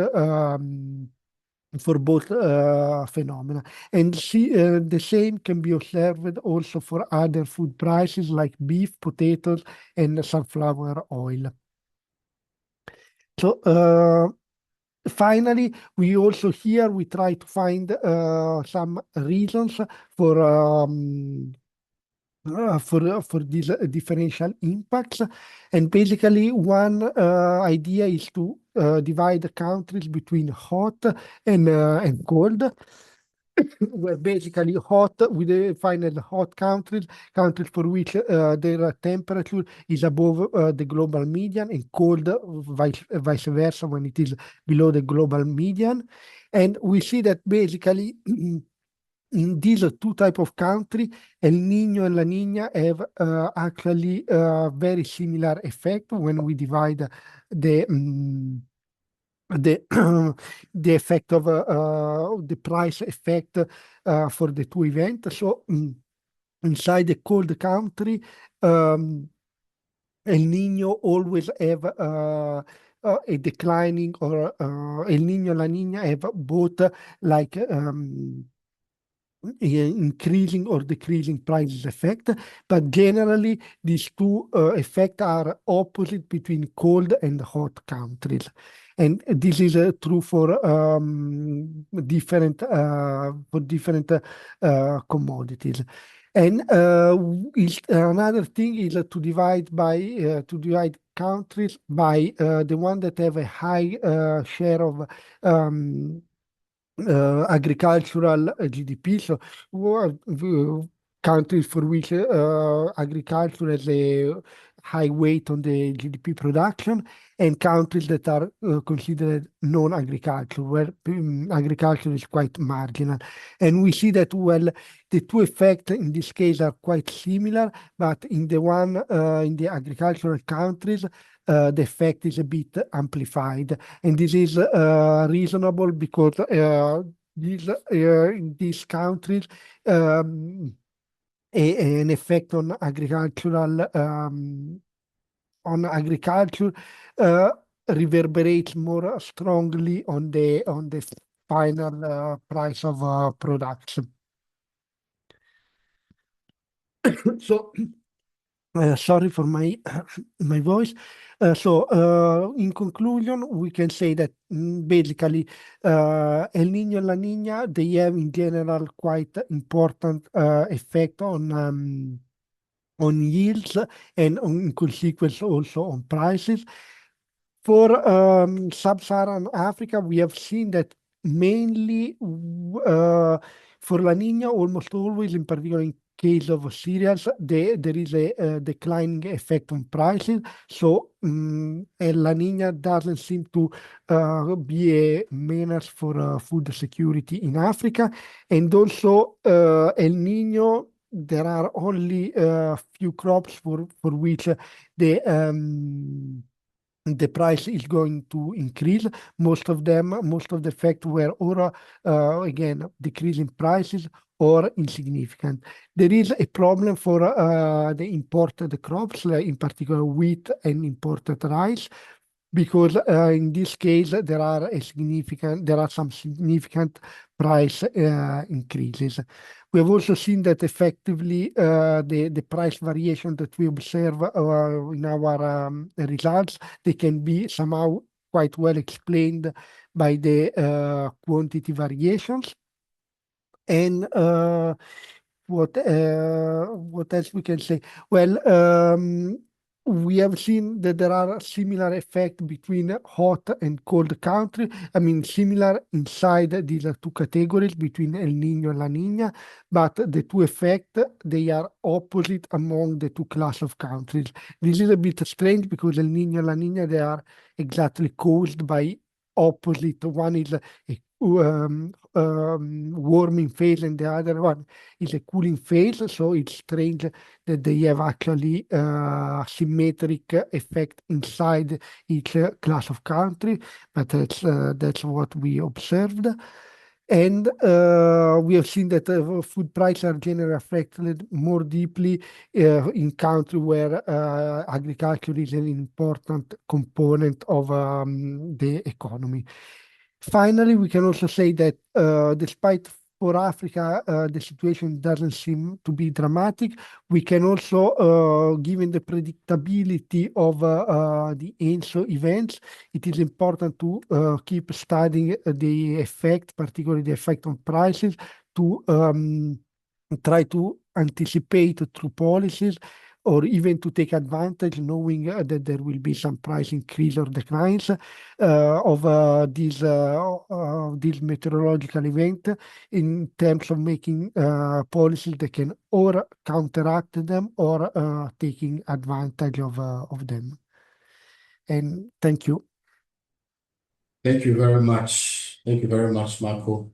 Speaker 3: phenomena. And the same can be observed also for other food prices like beef, potatoes, and sunflower oil. So finally, we also here we try to find some reasons for these differential impacts, and basically one idea is to divide the countries between hot and cold. Where basically hot, we find as hot countries for which their temperature is above the global median, and cold vice versa when it is below the global median. And we see that basically in these two types of country, El Niño and La Niña have actually very similar effect when we divide the the effect of the price effect for the two events. So inside the cold country, El Niño always have a declining, or El Niño and La Niña have both like increasing or decreasing prices effect, but generally these two effects are opposite between cold and hot countries. And this is true for different commodities. And another thing is to divide countries by the one that have a high share of agricultural GDP. So countries for which agriculture has a high weight on the GDP production, and countries that are considered non-agricultural, where agriculture is quite marginal. And we see that, well, the two effects in this case are quite similar, but in the one in the agricultural countries, the effect is a bit amplified. And this is reasonable because in these countries, an effect on agriculture reverberates more strongly on the final price of production. So sorry for my voice. So in conclusion, we can say that basically El Niño and La Niña, they have in general quite important effect on yields and in consequence also on prices. For Sub-Saharan Africa, we have seen that mainly for La Niña, almost always, in particular in case of cereals, there is a declining effect on prices. So La Niña doesn't seem to be a menace for food security in Africa. And also El Niño, there are only few crops for which the the price is going to increase. Most of the effect were or again decrease in prices or insignificant. There is a problem for the imported crops, in particular wheat and imported rice, because in this case there are some significant price increases. We have also seen that effectively the price variation that we observe in our results, they can be somehow quite well explained by the quantity variations. And what else we can say? Well, we have seen that there are similar effects between hot and cold country. I mean, similar inside these two categories between El Niño and La Niña, but the two effects, they are opposite among the two class of countries. This is a bit strange because El Niño and La Niña, they are exactly caused by opposite. One is a warming phase and the other one is a cooling phase. So it's strange that they have actually symmetric effect inside each class of country, but that's what we observed. And we have seen that food prices are generally affected more deeply in countries where agriculture is an important component of the economy. Finally, we can also say that despite for Africa, the situation doesn't seem to be dramatic. We can also, given the predictability of the ENSO events, it is important to keep studying the effect, particularly the effect on prices, to try to anticipate through policies or even to take advantage, knowing that there will be some price increase or declines of these meteorological event in terms of making policies that can or counteract them or taking advantage of them. And thank you.
Speaker 1: Thank you very much. Thank you very much, Marco,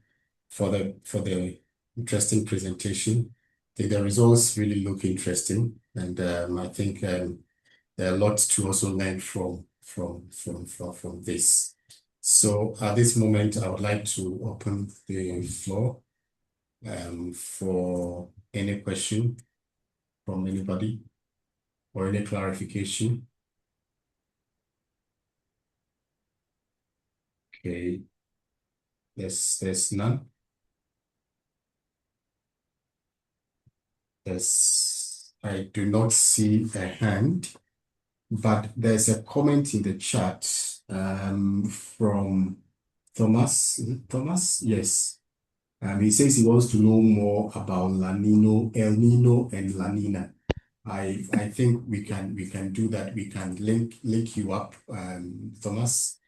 Speaker 1: for the interesting presentation. I think the results really look interesting, and I think there are lots to also learn from this. So at this moment, I would like to open the floor for any question from anybody or any clarification. Okay, there's none. I do not see a hand, but there's a comment in the chat from Thomas. Is it Thomas? Yes. He says he wants to know more about El Niño and La Niña. I think we can do that. We can link you up, Thomas,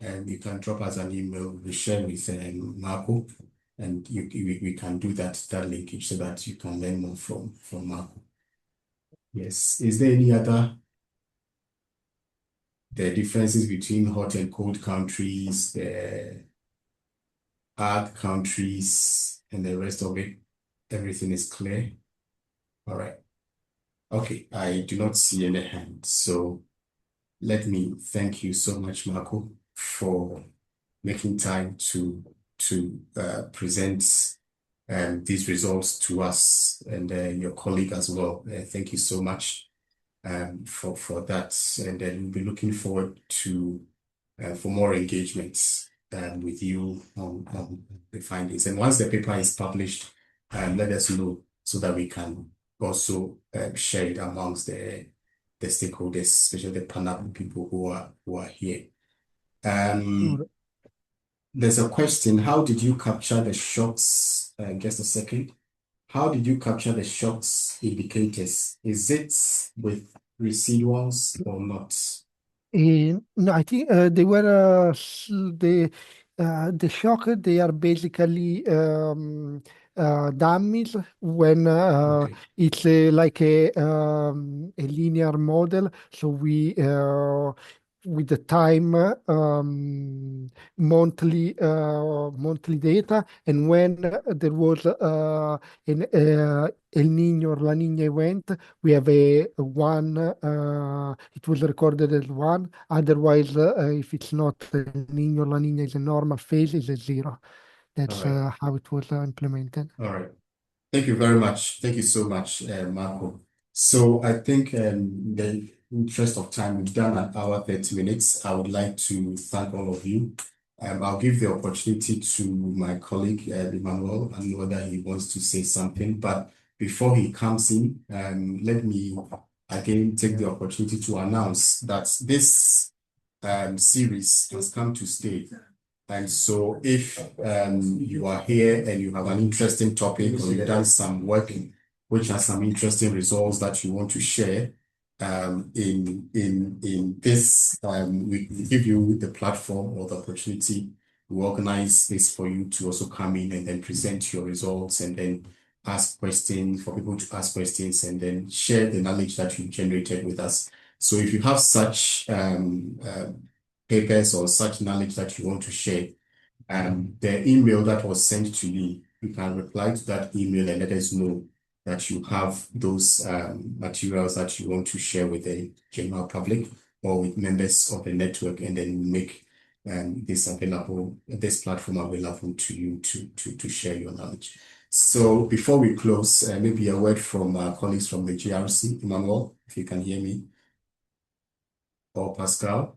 Speaker 1: and you can drop us an email. We share with Marco, and we can do that linkage so that you can learn more from Marco. Yes. Is there any other the differences between hot and cold countries, the hard countries, and the rest of it? Everything is clear? All right. Okay, I do not see any hands. So let me thank you so much, Marco, for making time to present these results to us and your colleague as well. Thank you so much for that. And then we'll be looking forward to for more engagements with you on the findings. And once the paper is published, let us know so that we can also share it amongst the stakeholders, especially the panel people who are here. There's a question: how did you capture the shocks? Just a second. How did you capture the shocks indicators? Is it with residuals or not?
Speaker 3: No, I think they were the shock. They are basically dummies when
Speaker 1: Okay.
Speaker 3: it's like a linear model. So we with the time monthly data, and when there was an El Niño or La Niña event, we have a one. It was recorded as one. Otherwise, if it's not El Niño, La Niña is a normal phase, is a 0. That's
Speaker 1: All right.
Speaker 3: how it was implemented.
Speaker 1: All right. Thank you very much. Thank you so much, Marco. So I think in the interest of time, we've done an hour, 30 minutes. I would like to thank all of you. I'll give the opportunity to my colleague, Emmanuel, and whether he wants to say something. But before he comes in, let me again take the opportunity to announce that this series has come to stay. And so if you are here and you have an interesting topic or you've done some work which has some interesting results that you want to share in this, we give you the platform or the opportunity. We organize this for you to also come in and then present your results and then ask questions, for people to ask questions and then share the knowledge that you generated with us. So if you have such papers or such knowledge that you want to share, the email that was sent to you, you can reply to that email and let us know that you have those materials that you want to share with the general public or with members of the network, and then make this platform available to you to share your knowledge. So before we close, maybe a word from our colleagues from the GRC. Emmanuel, if you can hear me, or Pascal.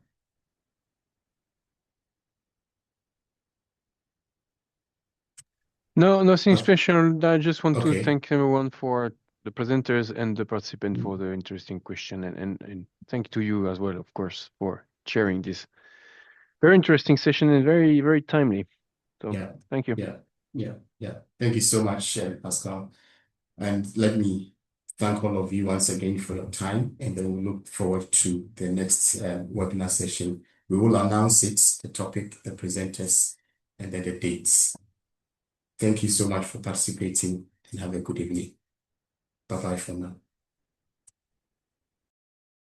Speaker 5: No, nothing special. I just want to
Speaker 1: Okay.
Speaker 5: thank everyone for the presenters and the participants for the interesting question, and thank to you as well, of course, for sharing this very interesting session and very, very timely. So
Speaker 1: Yeah.
Speaker 5: thank you.
Speaker 1: Yeah. Thank you so much, Pascal. And let me thank all of you once again for your time, and then we'll look forward to the next webinar session. We will announce it, the topic, the presenters, and then the dates. Thank you so much for participating, and have a good evening. Bye-bye for now.